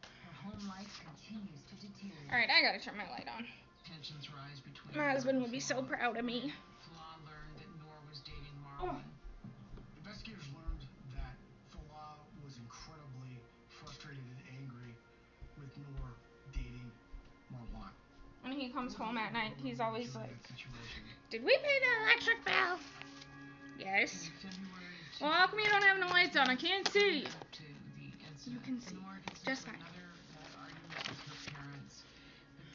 her home life continues to deteriorate. Alright, I gotta turn my light on. Tensions rise between my husband would be so proud of me. Fala learned that Nora was dating Marwan. Investigators learned that Fala was incredibly frustrated and angry with Noor dating Marwan. When he comes home at night, he's always like, did we pay the electric bill? Yes. Well, how come you don't have no lights on? I can't see. You can see. Just fine.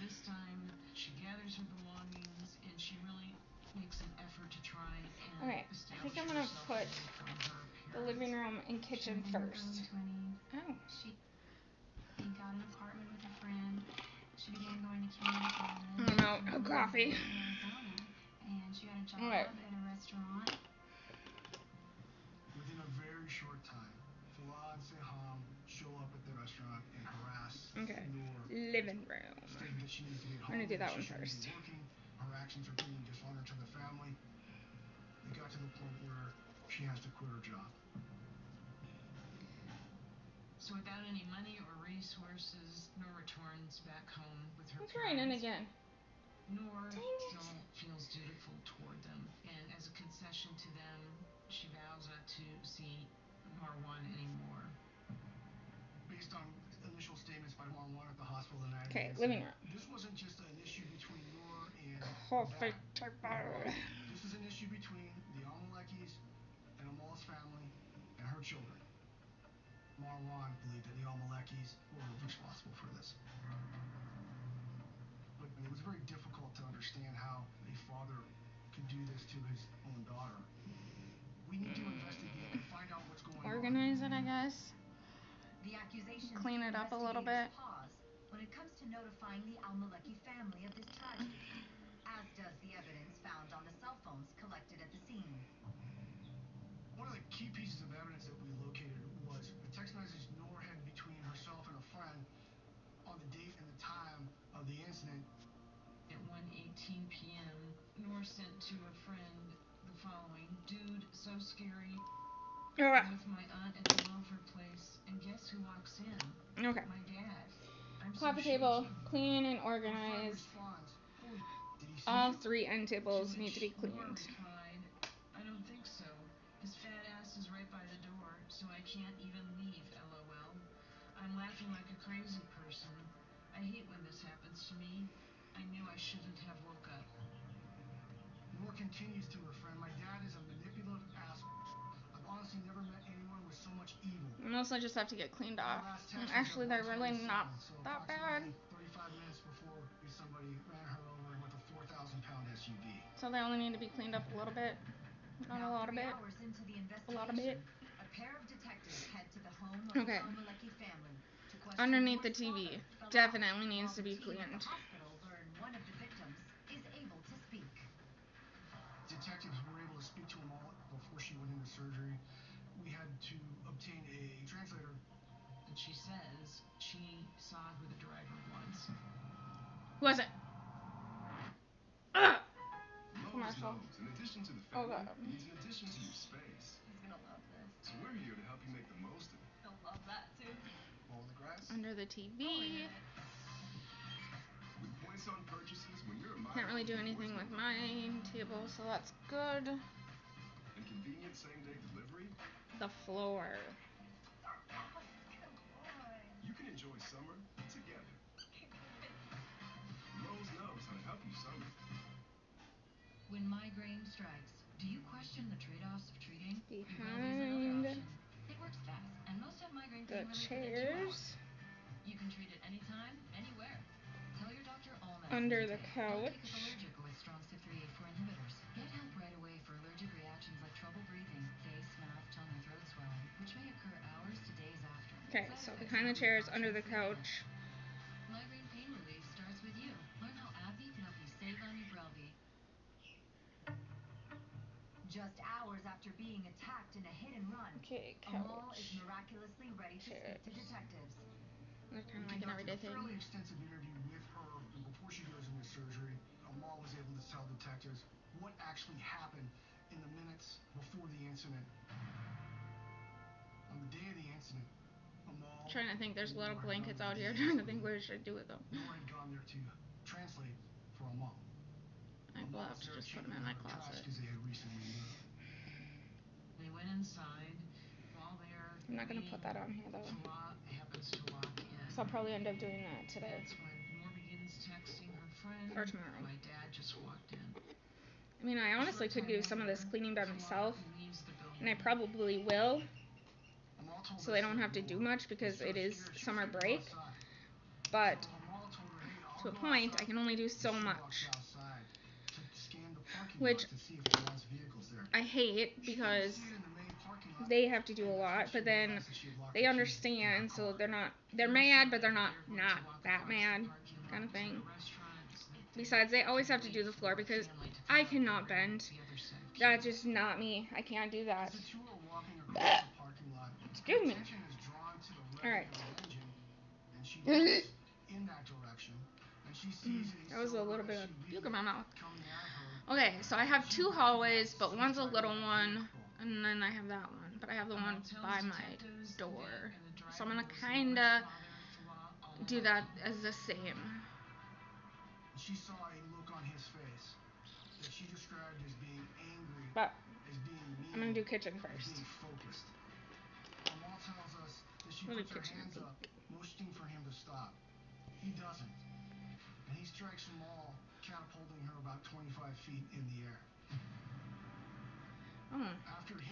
This time, she gathers her belongings and she really makes an effort to try and okay, I think I'm gonna put the living room and kitchen first. Oh. She got an apartment with a friend. She began going to community college. No coffee. Arizona, and she got a job at a restaurant. Within a very short time, Fala and Seham show up at the restaurant and harass Noor. Living room. Stating that she needs to get home. I'm gonna do that one she first. Be working. Her actions are bringing dishonor to the family. It got to the point where she has to quit her job. So without any money or resources, Noor returns back home with her parents. It's raining again. Noor still feels dutiful toward them, and as a concession to them, she vows not to see Marwan anymore. Based on initial statements by Marwan at the hospital the night. Okay, living room. This wasn't just an issue between Noor and coffee table. This is an issue between the Al-Malekis and Amal's family children. Marwan believed that the Al-Malekis were responsible for this. But it was very difficult to understand how a father could do this to his own daughter. We need to investigate and find out what's going Organize it, I guess. The accusations Clean it up a little bit. pause when it comes to notifying the Al-Maleki family of this tragedy, as does the evidence found on the cell phones collected at the scene. One of the key pieces of evidence that we located was a text message Noor had between herself and a friend on the date and the time of the incident. At 1:18 p.m., Noor sent to a friend the following: "Dude, so scary. I'm with my aunt at the welfare place, and guess who walks in? Okay. My dad. I'm Coffee so table, shaky." clean and organized. All 3 end tables need to be cleaned. Noor replied, "I don't think so. His fat ass is right by the door, so I can't even leave, LOL. I'm laughing like a crazy person. I hate when this happens to me. I knew I shouldn't have woke up." Noor continues to her friend, "My dad is a manipulative asshole. I've honestly never met anyone with so much evil." Mostly just have to get cleaned off. And actually, they're really not that bad. 35 minutes before somebody ran her over with a 4,000-pound SUV. So they only need to be cleaned up a little bit. Not a lot of it. Hours into the A lot of it. a pair of detectives head to the home of the Al-Maleki family to question Underneath the Noor's TV. father, Definitely needs while to be the team at cleaned. the hospital learn one of the victims is able to speak. Detectives were able to speak to them all before she went into surgery. We had to obtain a translator. And she says she saw who the driver was. Who was it? Commercial. In addition to the family, needs an addition to your space. He's gonna love this. So we're here to help you make the most of it. He'll love that too. Mow the grass. Under the TV. With points on purchases, when you're a Can't really do anything with my table, so that's good. And convenient same-day delivery. The floor. You can enjoy summer together. Lowe's knows how to help you summer. When migraine strikes, do you question the trade-offs of treating? Behind It works fast, and most have migraine the pain relief within 2 hours. chairs. You can treat it anytime, anywhere. Tell your doctor all medicines Under you the take. couch. Don't take up allergic with strong CYP3A4 inhibitors. Get help right away for allergic reactions like trouble breathing, face, mouth, tongue, or throat swelling, which may occur hours to days after. Okay, so behind the chairs, under the couch. Migraine pain relief starts with you. Learn how AbbVie can help you save on Ubrelvy. Just hours after being attacked in a hit-and-run, Okay, Amal couch. is miraculously ready to speak to detectives. They're kind of like an everyday thing. A fairly extensive interview with her before she goes into surgery. Amal was able to tell detectives what actually happened in the minutes before the incident. On the day of the incident, Amal... Trying to think, there's a lot of blankets out here. Trying to think what I should do with them. Noor had gone there to translate for Amal. I love to just put them in my closet. They had recently moved. They went inside. While there, I'm not gonna put that on here though. Talat happens to walk in. So I'll probably end up doing that today. That's when Noor begins texting her friend. Or tomorrow. My dad just walked in. I mean, I honestly could do some of this cleaning by myself, and I probably will, so I don't have to do much because it is summer break. But to a point, I can only do so much, which I hate because they have to do a lot, but then they understand, so they're mad, but they're not that mad, kind of thing. Besides, they always have to do the floor because I cannot bend. That's just not me. I can't do that. Excuse me. Alright. That was a little bit of puke in my mouth. Okay, so I have 2 hallways, but one's a little one, and then I have that one. But I have the one by my door. So I'm gonna kinda do that as the same. She saw a look on his face that she described as being angry, but as being mean, I'm gonna do kitchen first. As being focused. Amal tells us that she really puts her hands up, motioning for him to stop. He doesn't. And he strikes Amal, catapulting her about 25 feet in the air. Oh,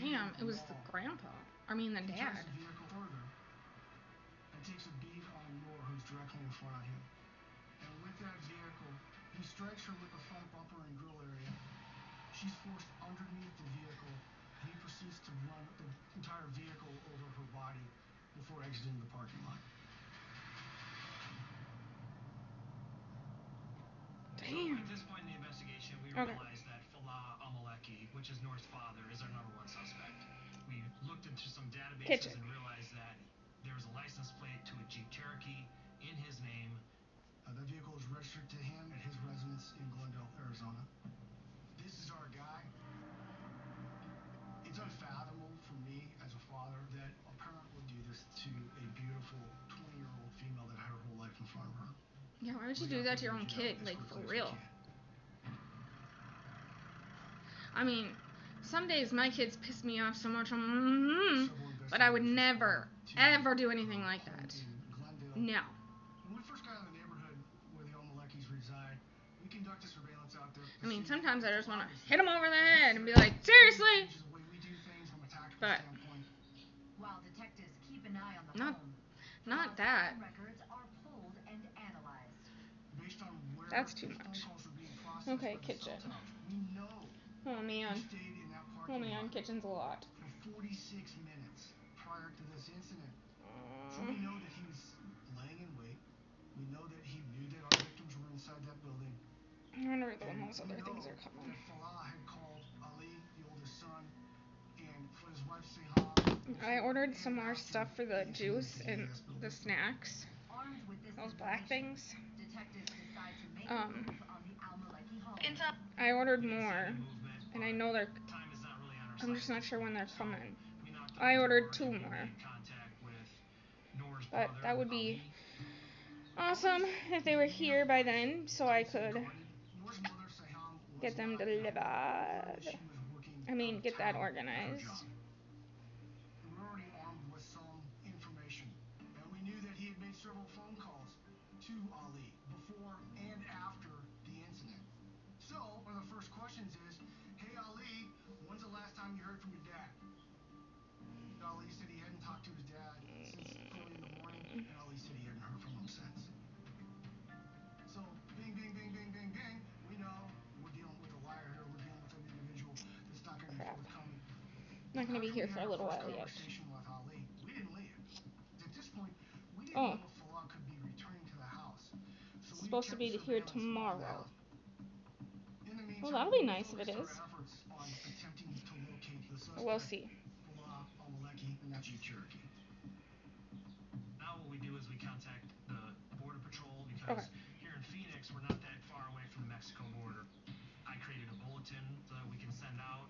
damn, it was the grandpa. I mean, the dad. He turns the vehicle further and takes a bead on Noor, who's directly in front of him. And with that vehicle, he strikes her with the front bumper and grill area. She's forced underneath the vehicle, and he proceeds to run the entire vehicle over her body before exiting the parking lot. Damn. So at this point in the investigation, we realized that Falah Al-Maleki, which is Noor's father, is our #1 suspect. We looked into some databases and realized that there was a license plate to a Jeep Cherokee in his name. The vehicle is registered to him at his residence in Glendale, Arizona. This is our guy. It's unfathomable for me as a father that a parent would do this to a beautiful 20-year-old female that had her whole life in front of her. Yeah, why would you do that to your own kid? Like, for real. I mean, some days my kids piss me off so much, but I would never, ever do anything like that. No. When we first got in the neighborhood where the Al-Malekis reside, we conducted surveillance out there. I mean, sometimes I just want to hit them over the head and be like, seriously? But while detectives keep an eye on the home, not that. records are pulled and analyzed. Based on where that's too much. Okay, kitchen. Oh man. Oh man, kitchen's a lot. For 46 minutes prior to this incident. So we know that he was laying in wait. We know that he knew that our victims were inside that building. I wonder when those other things are coming. That Falah had called Ali, the oldest son, and for his wife Seham. I ordered some more stuff for the juice and the snacks. Those black things. I ordered more, and I know I'm just not sure when they're coming. I ordered 2 more. But that would be awesome if they were here by then, so I could get them delivered. I mean, get that organized. We were already armed with some information, and we knew that he had made several phone calls to Ali before and after the incident. So, one of the first questions is, hey Ali, when's the last time you heard from your dad? Ali said he hadn't talked to his dad since early in the morning, and Ali said he hadn't heard from him since. So, bing, bing, bing, bing, bing, bing, we know we're dealing with a liar here, we're dealing with an individual that's not going to be forthcoming. Not going to be here for a little while yet. We didn't leave. At this point, we didn't know if Falah could be returning to the house. So it's supposed to be here tomorrow. Well, that'll be nice if it is. We'll see. Now what we do is we contact the Border Patrol because here in Phoenix, we're not that far away from the Mexico border. I created a bulletin so that we can send out,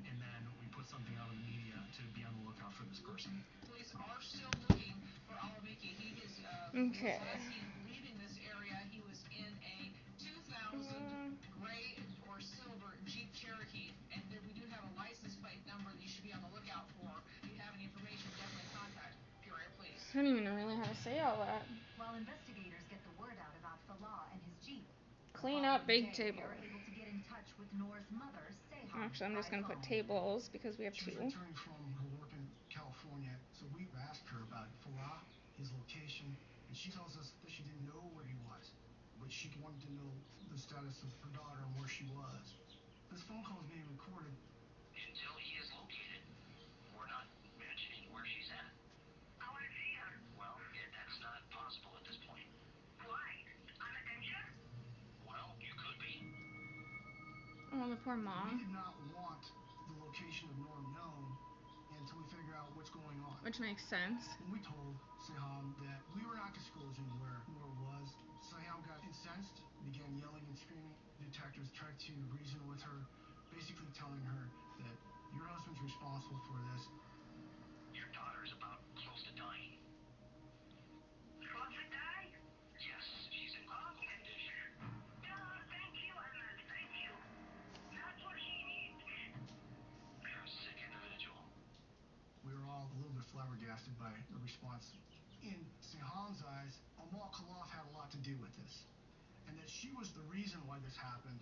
and then we put something out in the media to be on the lookout for this person. Police are still looking for Al-Maleki. He is, okay. as he's leaving this area, he was in a 2000 gray or silver Jeep Cherokee, and then we do have a license plate number that you should be on the lookout for. If you have any information, definitely contact Peoria Police. I don't even know really how to say all that. While investigators get the word out about Falah and his Jeep, clean up big table. Able to get in touch with Noor's mother, Seham. Actually, I'm just going to put tables because we have 2. She was returning from her work in California, so we asked her about Falah, his location, and she tells us that she didn't know where he was, but she wanted to know the status of her daughter and where she was. This phone call is being recorded. Until he is located, we're not mentioning where she's at. I want to see her. Well, that's not possible at this point. Why? I'm a danger? Well, you could be. Oh, the poor mom. We did not want the location of Noor known until we figure out what's going on. Which makes sense. When we told Seham that we were not disclosing where Noor was, Seham got incensed, began yelling and screaming. Detectives tried to reason with her, basically telling her that your husband's responsible for this. Your daughter's about close to dying. Close to die? Yes, she's in critical condition. Thank you, Ahmed, thank you. That's what she needs. You're a sick individual. We were all a little bit flabbergasted by the response. In Seham's eyes, Amal Khalaf had a lot to do with this, and that she was the reason why this happened.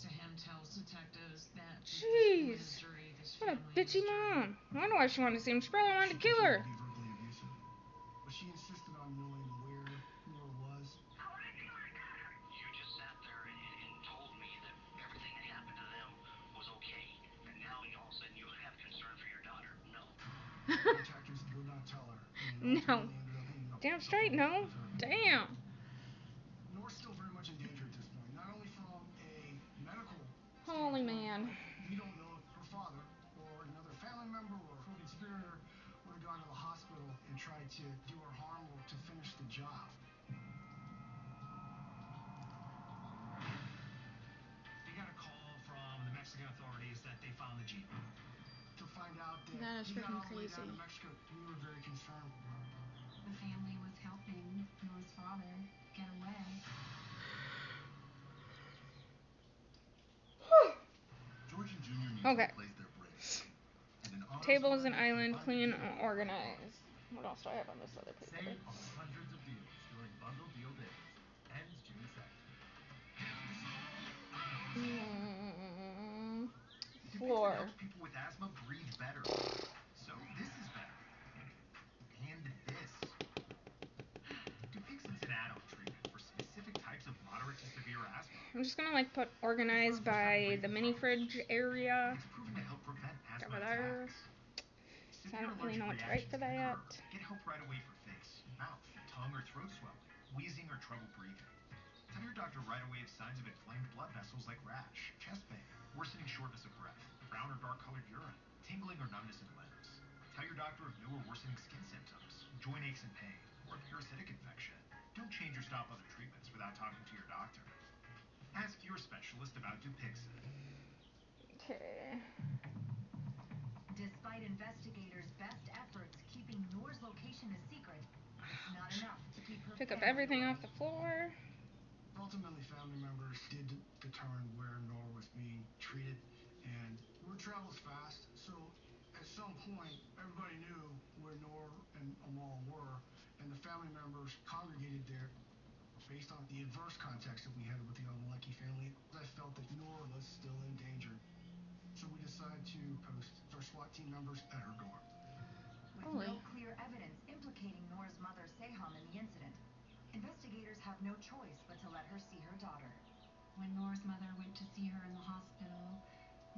to him tells detectives that Jeez. Missouri, this What a family bitchy was mom. I wonder why she wanted to see him. She probably wanted to kill her. She continued to be verbally abusive, but she insisted on knowing where Nora was. How would I feel like that? You just sat there and told me that everything that happened to them was okay. And now all of a sudden you have concern for your daughter. No. Detectives would not tell her. And No. ultimately ended up hanging up Damn the straight, phone no. with her. Damn. Nora's still very much in danger at this point, not only from a medical Holy standpoint, man. but we don't know if her father or another family member or a co-conspirator would have gone to the hospital and tried to do her harm or to finish the job. They got a call from the Mexican authorities that they found the Jeep. To find out that That is he got freaking all the way crazy. down to Mexico, we were very concerned. The family was helping Nora's father get away. George and Junior need Okay. to replace their brakes. And an Tables and AutoZone island, can find clean a deal and organize. What else do I have on this other paper? Save on hundreds of deals during Bundle Deal Days. Ends June 2nd. Floor. Dupixent helps people with asthma breathe better. So this is better. And this. Dupixent's an add-on treatment for specific types of moderate to severe asthma. I'm just gonna like put organize by the mini fridge area. It's proven to help prevent asthma Over there. attacks. So I don't really know what to write for that. Get help right away for face, mouth, tongue, or throat swelling, wheezing, or trouble breathing. Tell your doctor right away if signs of inflamed blood vessels like rash, chest pain, worsening shortness of breath, brown or dark colored urine, tingling or numbness in limbs. Tell your doctor of new or worsening skin symptoms, joint aches and pain, or a parasitic infection. Don't change or stop other treatments without talking to your doctor. Ask your specialist about Dupixent. Okay. Despite investigators' best efforts keeping Nora's location a secret, it's not enough to keep her Pick up family everything away. off the floor. Ultimately, family members did determine where Nora was being treated, and word travels fast, so at some point, everybody knew where Nora and Amal were, and the family members congregated there. Based on the adverse context that we had with the Al-Maleki family, I felt that Nora was still in danger. So we decided to post our SWAT team members at her door. With no clear evidence implicating Nora's mother, Seham, in the incident, investigators have no choice but to let her see her daughter. When Nora's mother went to see her in the hospital,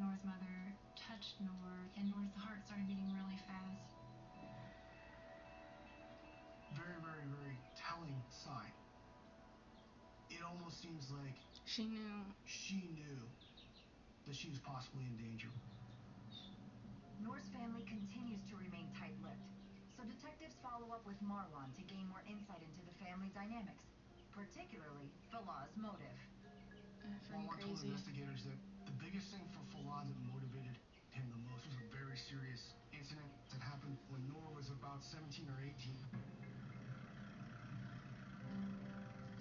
Nora's mother touched Nora, and Nora's heart started beating really fast. Very, very, very telling sign. It almost seems like she knew that she was possibly in danger. Nora's family continues to remain tight-lipped, so detectives follow up with Marwan to gain more insight into the family dynamics, particularly Falah's motive. Marwan told investigators that the biggest thing for Falah that motivated him the most was a very serious incident that happened when Nora was about 17 or 18.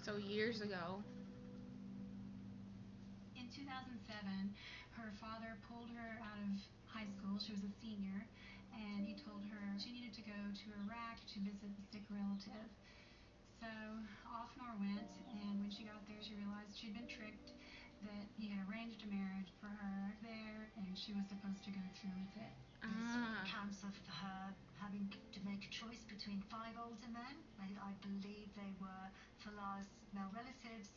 So years ago. In 2007, her father pulled her out of high school. She was a senior, and he told her she needed to go to Iraq to visit a sick relative. So off Nora went, and when she got there, she realized she'd been tricked, that he had arranged a marriage for her there, and she was supposed to go through with it. Accounts of her having to make a choice between 5 older men. I believe they were Falah's male relatives.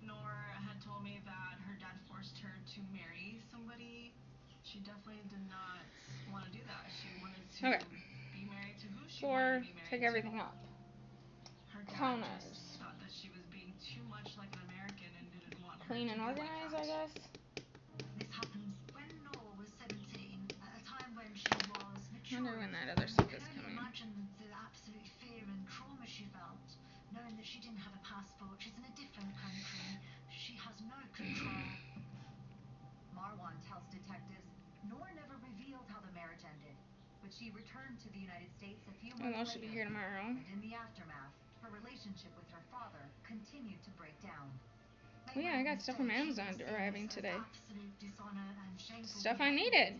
Nora had told me that her dad forced her to marry somebody. She definitely did not want to do that. She wanted to be married to who she wanted to be married Pick to. everything up. Her dad just thought that she was being too much like an American and didn't want her Clean to and be organize, like that. I guess. This happens when Nora was 17, at a time when she was mature. I wonder when that other stuff is I can coming. only imagine the absolute fear and trauma she felt, knowing that she didn't have a passport, she's in a different country, she has no control. Marwan tells detectives Nora never revealed how the marriage ended, but she returned to the United States a few months later. She'll be here tomorrow. And in the aftermath, her relationship with her father continued to break down. Oh yeah, I got stuff from Amazon arriving today. Stuff I needed.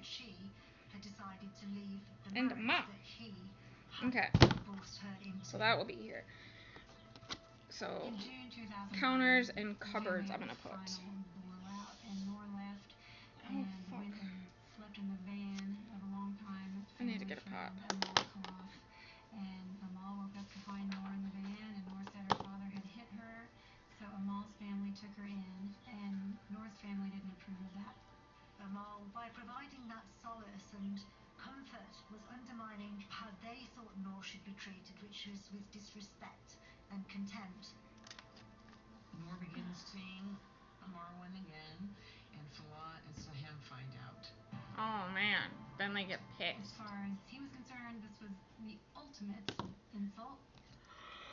And a mop. Okay. So that will be here. So, In June 2009, counters and was cupboards I'm Joanne's gonna put. final blowout, and Nor left and went and slept in the van of a longtime I need to family get a pot. friend, Amal Khalaf. And Amal woke up to find Nor in the van, and Nor said her father had hit her. So Amal's family took her in, and Nor's family didn't approve of that. Amal, by providing that solace and comfort, was undermining how they thought Noor should be treated, which was with disrespect and contempt. Noor begins seeing Marwan again, and Falah and Sahem find out. Oh man, then they get As pissed. far as he was concerned, this was the ultimate insult.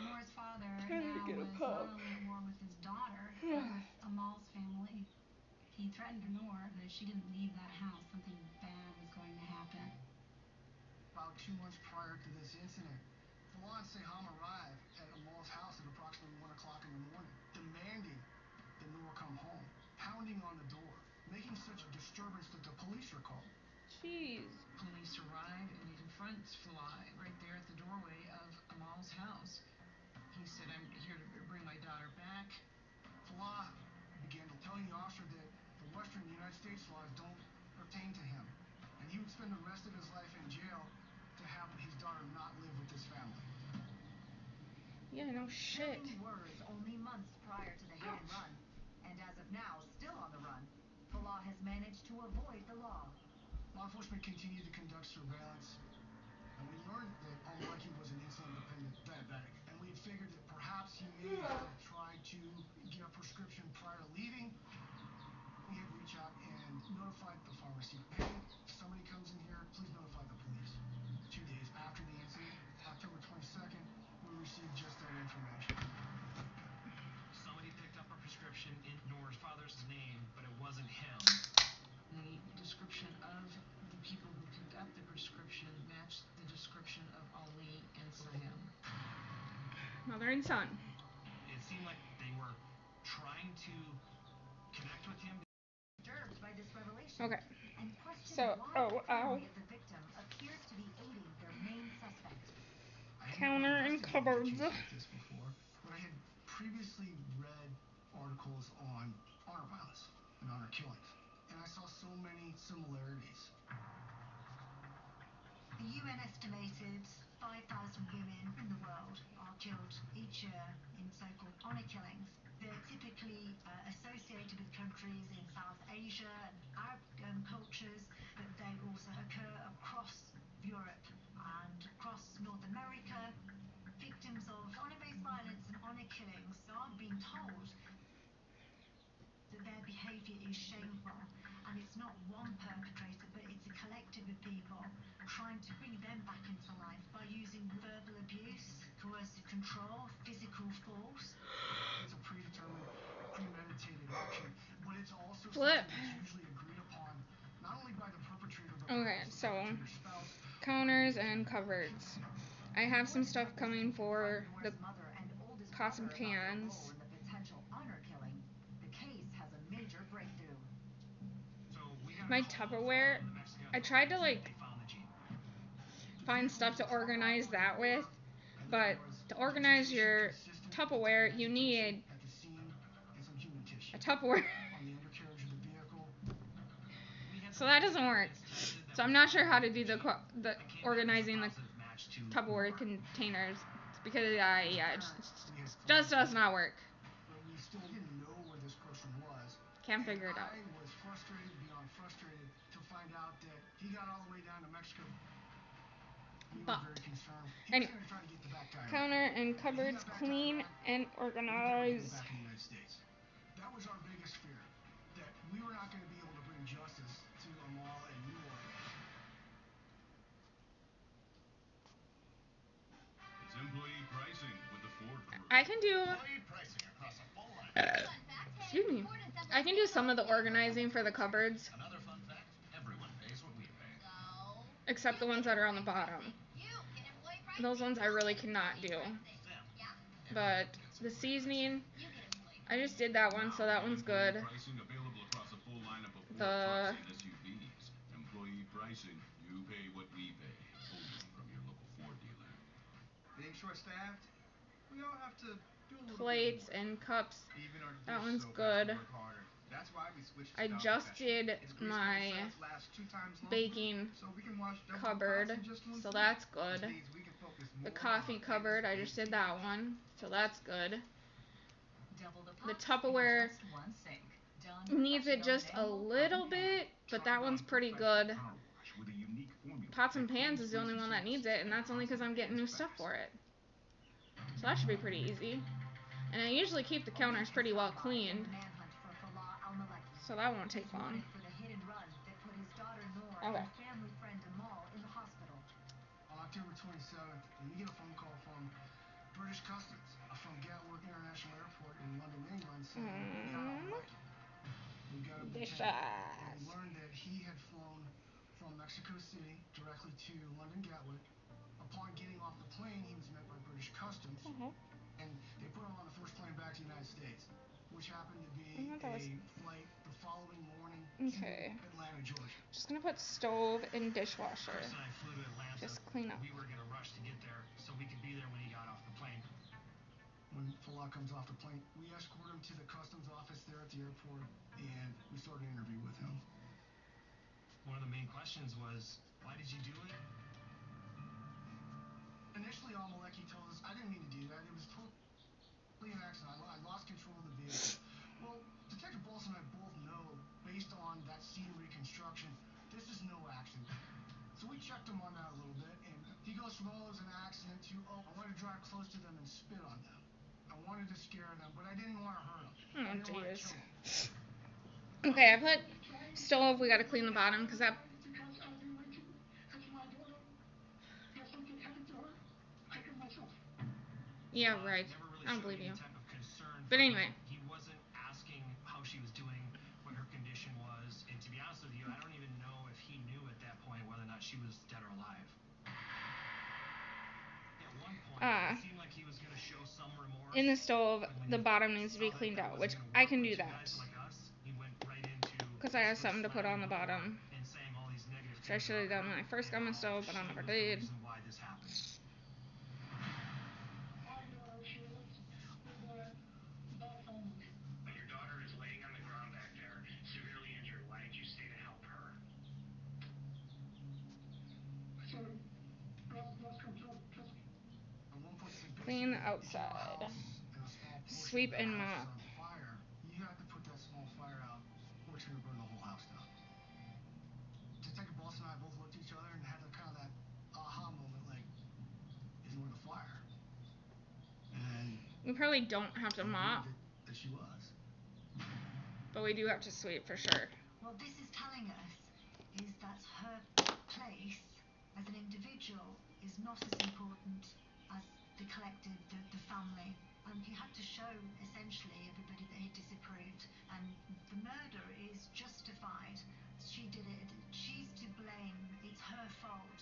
Noor's father now was not only at war with his daughter, but with Amal's family. He threatened Noor that if she didn't leave that house, something bad was going to happen. About 2 months prior to this incident, Falah and Saham arrived at Amal's house at approximately 1 o'clock in the morning, demanding that Noor come home, pounding on the door, making such a disturbance that the police were called. Jeez. Police arrive and he confronts Falah right there at the doorway of Amal's house. He said, "I'm here to bring my daughter back." Falah began telling the officer that the Western United States laws don't pertain to him, and he would spend the rest of his life in jail to have his daughter not live with his family. Yeah, no shit. Killing words only months prior to the hit and run, and as of now, still on the run, Falah has managed to avoid the law. Law enforcement continued to conduct surveillance, and we learned that Al-Maliki was an insulin-dependent diabetic, and we had figured that perhaps he may have tried to get a prescription prior to leaving. We had reached out and notified the pharmacy. Hey, if somebody comes in here, please notify the police. 2 days after the incident, October 22nd, we received just that information. Somebody picked up a prescription in Noor's father's name, but it wasn't him. The description of the people who picked up the prescription matched the description of Ali and Sahem. Mother and son. It seemed like they were trying to connect with him. Disturbed by this revelation. Okay. And questioned So, why the family of the victim appears to be aiding their main suspect. Counter and cupboards. Like this before, but I had previously read articles on honor violence and honor killings, and I saw so many similarities. The UN estimated 5,000 women in the world are killed each year in so-called honor killings. They're typically associated with countries in South Asia and Arab cultures, but they also occur across Europe and across North America. Victims of honor-based violence and honor killings are being told that their behavior is shameful, and it's not one perpetrator, but it's a collective of people trying to bring them back into life by using verbal abuse, coercive control, physical force. It's a predetermined, premeditated action, but it's also Flip. something that's usually agreed upon not only by the perpetrator but Okay, the so perpetrator's spouse. counters and cupboards. I have some stuff coming for the pots and pans. In the potential honor killing, the case has a major breakthrough. My Tupperware, I tried to find stuff to organize that with, but to organize your Tupperware, you need a Tupperware. So that doesn't work. So I'm not sure how to do the organizing the Tupperware containers because it just does not work. But we still didn't know where this person was. Can't figure it out. I was frustrated beyond frustrated to find out that he got all the way down to Mexico. We were very concerned. He was going to try to get the back guy. Counter and cupboards clean and organized. Back in the United States. That was our biggest fear, that we were not going to be able to bring justice to Amal and Noor. It's employee pricing with the Ford Group. I can do. Excuse me. I can do some of the organizing for the cupboards. Another fun fact, everyone pays what we pay. Except the ones that are on the bottom. Those ones I really cannot do. But the seasoning, I just did that one, so that one's good. Pricing available across a full lineup of Ford The trucks and SUVs. Employee pricing, you pay what we pay. Only from your local Ford dealer. Being short-staffed, we all have to plates and cups. That one's good. I just did my baking cupboard, so that's good. The coffee cupboard, I just did that one, so that's good. The Tupperware needs it just a little bit, but that one's pretty good. Pots and pans is the only one that needs it, and that's only because I'm getting new stuff for it. So that should be pretty easy. And I usually keep the counters pretty well cleaned, so that won't take long. Okay. On October 27th, we get a phone call from British Customs from Gatwick International Airport in London, England, saying we got Al-Maleki. We got him detained. And we learned that he had flown from Mexico City directly to London Gatwick. Upon getting off the plane, he was met by British Customs, and they put him on the first plane back to the United States, which happened to be a flight the following morning to Atlanta, Georgia. Just gonna put stove and dishwasher. Chris and I flew to Atlanta. Just clean up. We were gonna rush to get there so we could be there when he got off the plane. When Falah comes off the plane, we escort him to the customs office there at the airport, and we start an interview with him. One of the main questions was, why did you do it? Initially, Al-Maleki told us, I didn't mean to do that. It was totally an accident. I lost control of the vehicle. Well, Detective Balsa and I both know, based on that scene reconstruction, this is no accident. So we checked him on that a little bit, and he goes from, oh, it was an accident to, oh, I wanted to drive close to them and spit on them. I wanted to scare them, but I didn't want to hurt them. Oh, jeez. Okay, I put stove. We gotta clean the bottom because that. Yeah, right. I don't believe you. But anyway. He wasn't asking how she was doing, what her condition was, and to be honest with you, I don't even know if he knew at that point whether or not she was dead or alive. At one point, it seemed like he was going to show some remorse. In the stove, the bottom needs to be cleaned out, which I can do that. Because I have something to put on the bottom. Which I should have done when I first got my stove, but I never did. Clean outside. Sweep and mop. You have to put that small fire out, or it's going to burn the whole house down. Detective Balsa and I both looked at each other and had kind of that aha moment, like, isn't where the fire? And we probably don't have to mop. That she was. But we do have to sweep for sure. What this is telling us is that her place as an individual is not as important as the collective, the family. And he had to show, essentially, everybody that he disapproved. And the murder is justified. She did it. She's to blame. It's her fault.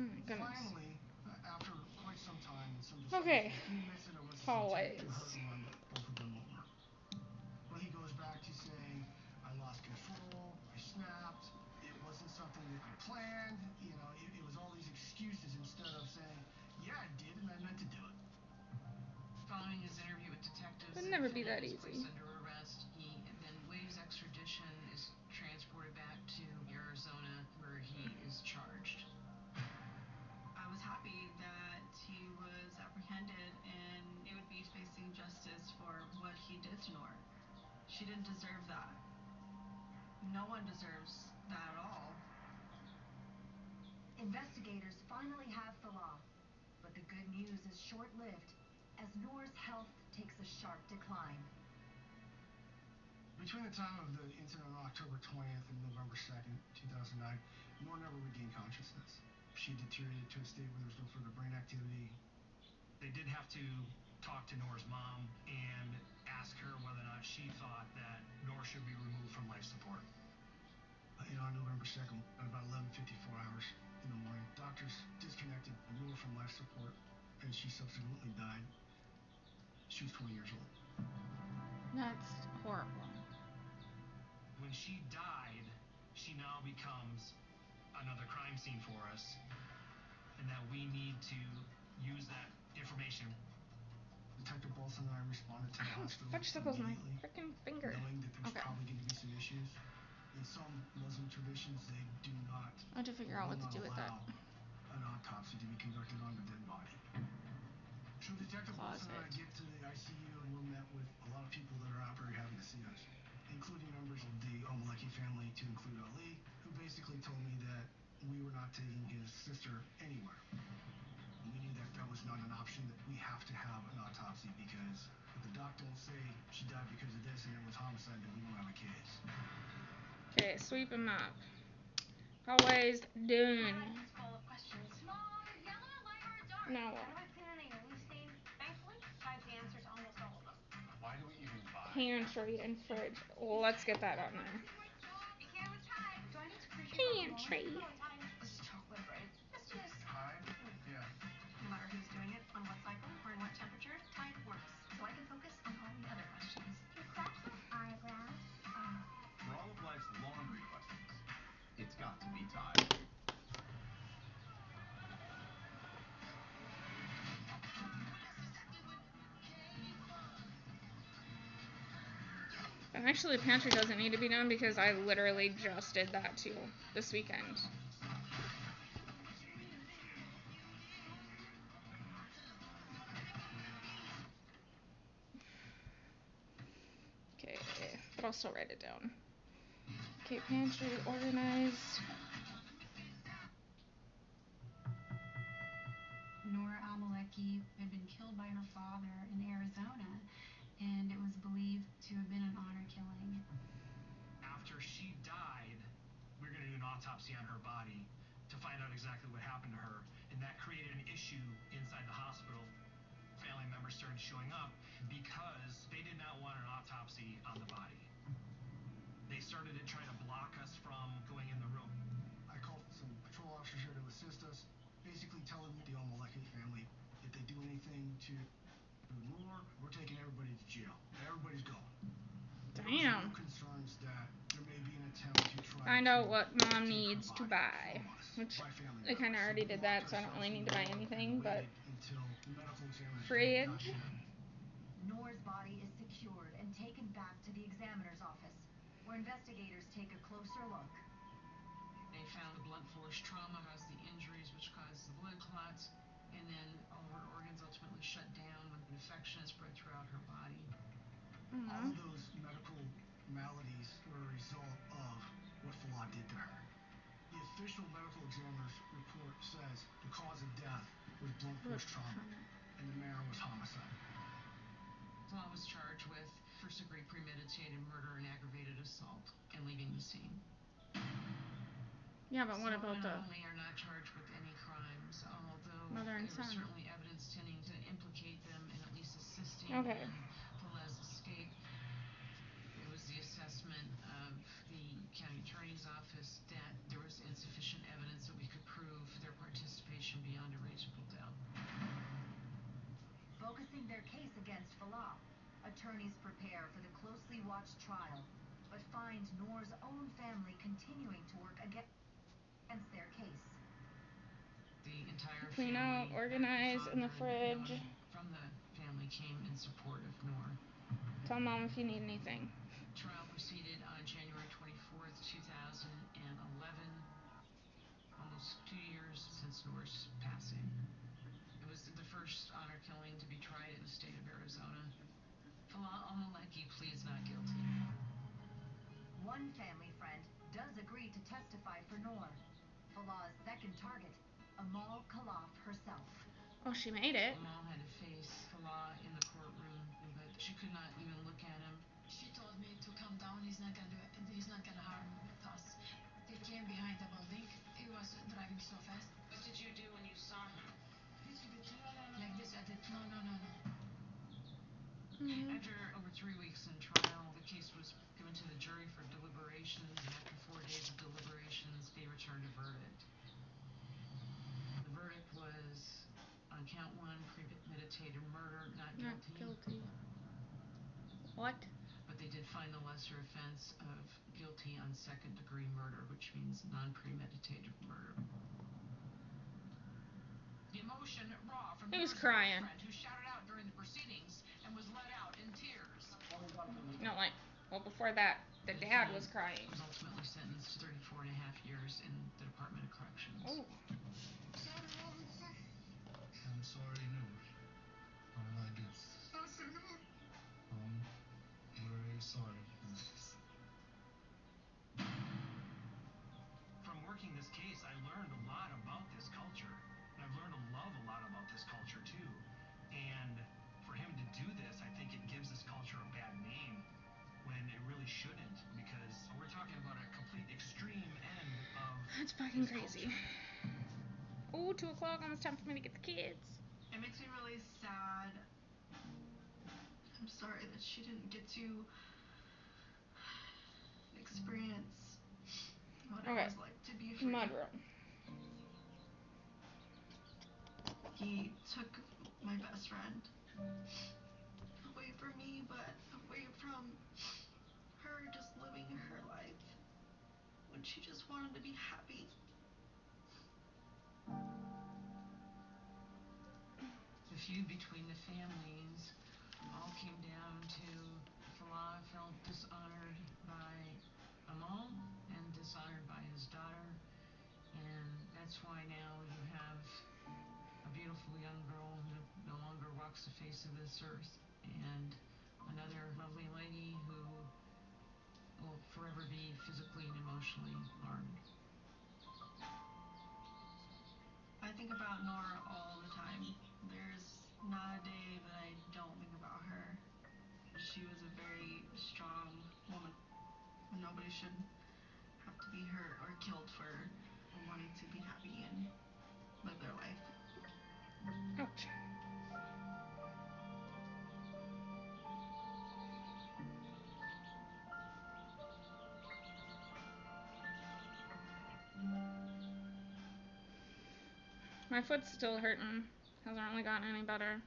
Oh my goodness. Finally, after quite some time and some discussion, he admits that it was hallways. To hurt and run both of them over. But he goes back to saying, I lost control, I snapped, it wasn't something that I planned, you know, it was all these excuses instead of saying, yeah, I did, and I meant to do it. Following his interview with detectives, it would never be that easy. Placed under arrest. He then waives extradition, is transported back to Arizona, where he is charged. I was happy that he was apprehended and he would be facing justice for what he did to Noor. She didn't deserve that. No one deserves that at all. Investigators finally have Falah, but the good news is short-lived as Noor's health takes a sharp decline. Between the time of the incident on October 20th and November 2nd, 2009, Noor never regained consciousness. She deteriorated to a state where there was no further brain activity. They did have to talk to Noor's mom and ask her whether or not she thought that Noor should be removed from life support. On November 2nd, at about 11:54 hours in the morning, doctors disconnected Noor from life support, and she subsequently died. She was 20 years old. That's horrible. When she died, she now becomes another crime scene for us, and that we need to use that information Detective Bolson and I responded to the hospital Vegetables my immediately, freaking finger. knowing that there's Okay. probably going to be some issues. In some Muslim traditions, they do not I have to figure out what to do with that. an autopsy to be conducted on the dead body. So Detective Bolson and I get to the ICU and we're met with a lot of people that are out very happy to see us, including members of the Al-Maleki family, to include Ali, who basically told me that we were not taking his sister anywhere. Meaning that that was not an option, that we have to have an autopsy because if the doctor will say she died because of this and it was homicide, then we don't have a case. Okay, sweep him up. Always done. Follow-up questions. Mom, is yellow a light or a dark? No. How do I plan on a yearly stain? Thankfully, Tide's the answer to almost all of them. Why do we even buy? Pantry and fridge. Let's get that on there. Be care with Tide. Do I need to pre-shave Pantry. Come on, Tide. This is chocolate, right? Let's do this. Tide? Yeah. No matter who's doing it, on what cycle, or in what temperature, Tide works. So I can focus on all the other questions. You crop some eyebrows. For all of life's laundry questions, it's got to be Tide. And actually, the pantry doesn't need to be done because I literally just did that too this weekend. Okay, but I'll still write it down. Okay, pantry organized. Noor Al-Maleki had been killed by her father in Arizona, and it was believed to have been an honor killing. After she died, we're going to do an autopsy on her body to find out exactly what happened to her, and that created an issue inside the hospital. Family members started showing up because they did not want an autopsy on the body. They started to try to block us from going in the room. I called some patrol officers here to assist us, basically telling the Al-Maleki family if they do anything to Noor, we're taking everybody to jail. Everybody's going. Damn. No concerns that there may be an attempt to try Find to out what mom needs to buy. Which I kind of already did that, so I don't really need to buy anything, but fridge. Noor's body is secured and taken back to the examiner's office, where investigators take a closer look. They found the blood foolish trauma caused the injuries, which caused the blood clots, and then all her organs ultimately shut down when an infection spread throughout her body. All of those medical maladies were a result of what Fallah did to her. The official medical examiner's report says the cause of death was blunt force trauma, and the manner was homicide. Fallah was charged with first-degree premeditated murder and aggravated assault and leaving the scene. Yeah, but what about the only are not charged with any crimes, although mother and there was son? certainly evidence tending to implicate them in at least assisting Okay. in Fallah's escape. It was the assessment of the county attorney's office that there was insufficient evidence that we could prove their participation beyond a reasonable doubt. Focusing their case against Fallah, attorneys prepare for the closely watched trial, but find Noor's own family continuing to work against their case. The entire Clean out, family, organize in the fridge. from the family came in support of Noor. Tell mom if you need anything. Trial proceeded on January 24th, 2011, almost 2 years since Noor's passing. It was the first honor killing to be tried in the state of Arizona. Fallah Al-Maleki pleads not guilty. One family friend does agree to testify for Noor. Fallah's second target, Amal Khalaf herself. Oh, she made it. Amal had to face Fallah in the courtroom, but she could not even look at him. She told me to calm down. He's not gonna harm us. They came behind the building. He was driving so fast. What did you do when you saw him? Like this, I did. No. After over 3 weeks in trial, the case was given to the jury for deliberations, and after 4 days of deliberations, they returned a verdict. The verdict was on count 1, premeditated murder, not guilty. What? But they did find the lesser offense of guilty on second-degree murder, which means non-premeditated murder. The emotion raw from He was Nora's crying. boyfriend who shouted out during the proceedings and was let out in tears. No, like, well, before that, the dad was crying. He was ultimately sentenced to 34 and a half years in the Department of Corrections. Oh. I'm sorry, Noor. All I did. I'm very sorry. From working this case, I learned a lot about this culture. And I've learned to love a lot about this culture too. And for him to do this, I think it gives this culture a bad name when it really shouldn't, because we're talking about a complete extreme end of That's fucking this crazy. culture. Oh, 2 o'clock, almost time for me to get the kids. It makes me really sad. I'm sorry that she didn't get to experience what it was like to be free. Mudroom. He took my best friend away from me, but away from her just living her life when she just wanted to be happy. The feud between the families all came down to Falah felt dishonored by Amal and dishonored by his daughter, and that's why now you have a beautiful young girl who no longer walks the face of this earth, and another lovely lady who will forever be physically and emotionally harmed. I think about Nora all the time. There's not a day that I don't think about her. She was a very strong woman. Nobody should have to be hurt or killed for wanting to be happy and live their life. Ouch. My foot's still hurting. Hasn't really gotten any better.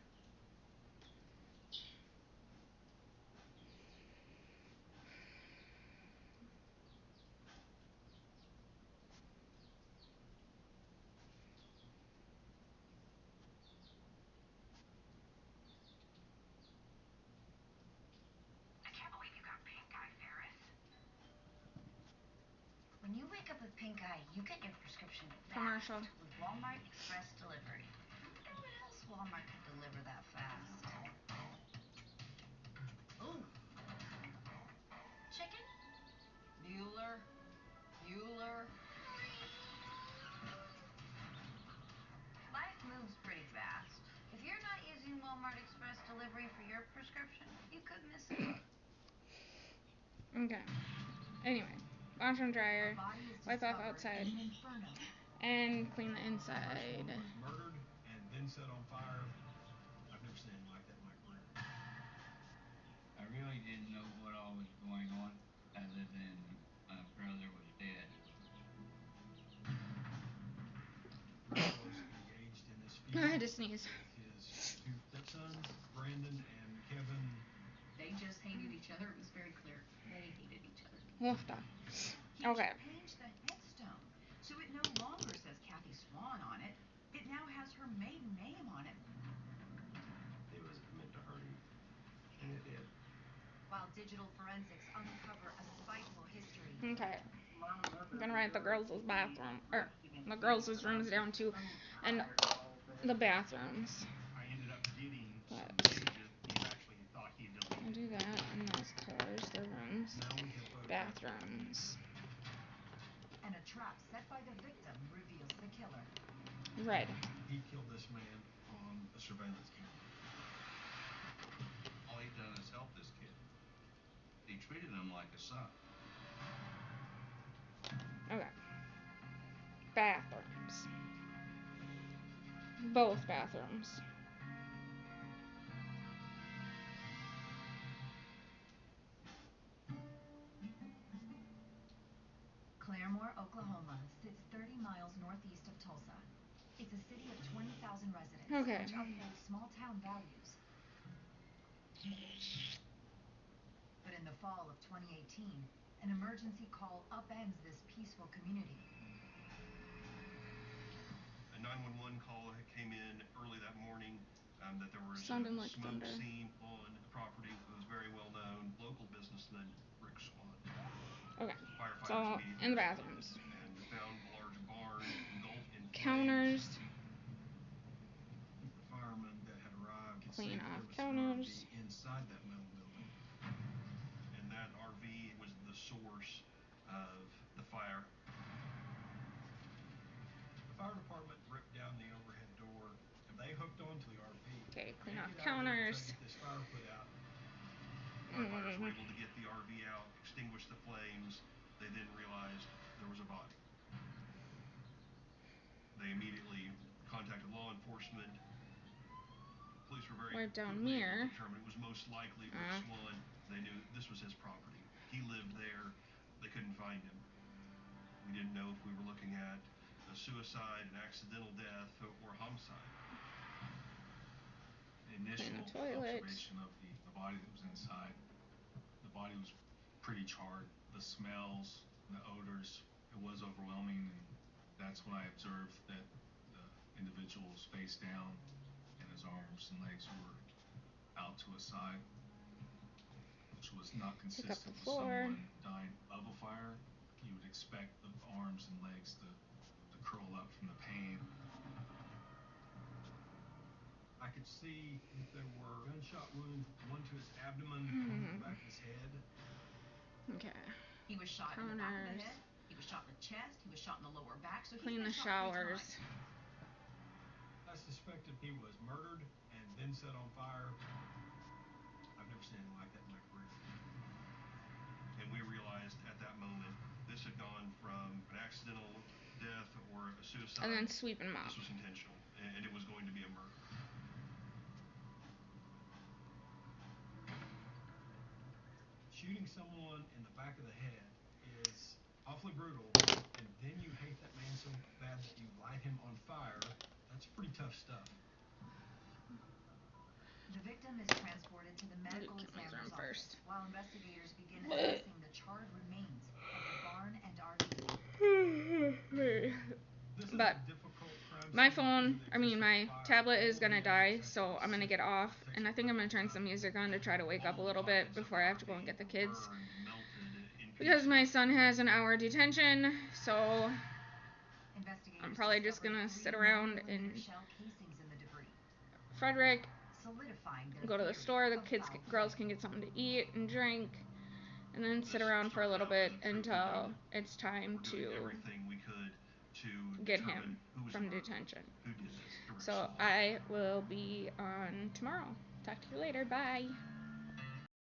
I can't believe you got pink eye, Ferris. When you wake up with pink eye, you get your prescription fast Commercial. with Walmart Express Delivery. I wonder what else Walmart could deliver that fast. Ooh. Chicken? Bueller. Life moves pretty fast. If you're not using Walmart Express Delivery for your prescription, you could miss it. Okay. Anyway, wash and dryer, wipe off outside, and clean the inside. Was murdered and then set on fire. I've never seen anything like that in my career. I really didn't know what all was going on other than my brother was dead. Bruce was engaged in this feud I had to sneeze. with his 2 stepsons, Brandon and Kevin. They just hated each other. It was very clear. They hated each other. Woofda. Okay. Changed the headstone, so it no longer says Kathy Swan on it. It now has her maiden name on it. It was meant to hurt him, and it did. While digital forensics uncover a spiteful history. Okay. I'm gonna write the girls' bathroom, or the girls' rooms down too, and the bathrooms. I ended up getting But some pages he actually thought he deleted. I'll do that, and those cars, the rooms, bathrooms. And a trap set by the victim reveals the killer. Red. He killed this man on a surveillance camera. All he done is help this kid. He treated him like a son. Okay. Bathrooms. Both bathrooms. Claremore, Oklahoma sits 30 miles northeast of Tulsa. It's a city of 20,000 residents, Okay. which upholds small-town values. But in the fall of 2018, an emergency call upends this peaceful community. A A 911 call came in early that morning that there was Sounding a like smoke thunder. seen on the property. It was very well known local businessman Rick Swan. Okay. Firefighters So immediately in the bathrooms. and found a large barn engulfed in Counters. The firemen that had arrived could Clean see that off there was counters. an RV inside that metal building. And that RV was the source of the fire. The fire department ripped down the overhead door and they hooked onto the RV. Okay, clean They off get out of there to counters. try to get this fire put out. Firefighters were able to get the RV out, extinguish the flames. They then realized there was a body. They immediately contacted law enforcement. Police were very Right down quickly able here. to determine it was most likely Rick Swan. They knew this was his property. He lived there. They couldn't find him. We didn't know if we were looking at a suicide, an accidental death, or homicide. The initial observation of the body that was inside, the body was pretty charred. The smells, the odors, it was overwhelming, and that's when I observed that the individual was face down and his arms and legs were out to a side, which was not consistent with someone dying of a fire. You would expect the arms and legs to curl up from the pain. I could see that there were gunshot wounds, one to his abdomen, one to the back of his head. Okay. He was shot in the back of the head. He was shot in the chest. He was shot in the lower back. So clean the he's been shot 3 showers. times. I suspected he was murdered and then set on fire. I've never seen anything like that in my career. And we realized at that moment this had gone from an accidental death or a suicide. And then sweeping them up. This was intentional, and it was going to be a murder. Shooting someone in the back of the head is awfully brutal, and then you hate that man so bad that you light him on fire. That's pretty tough stuff. The victim is transported to the medical examiner's office while investigators begin assessing the charred remains of the barn and RV. But my phone, my tablet is gonna die, so I'm gonna get off, and I think I'm gonna turn some music on to try to wake up a little bit before I have to go and get the kids. Because my son has an hour detention, so I'm probably just gonna sit around and Frederick, go to the store, the girls can get something to eat and drink, and then sit around for a little bit until it's time to get him from detention. So I will be on tomorrow. Talk to you later. Bye.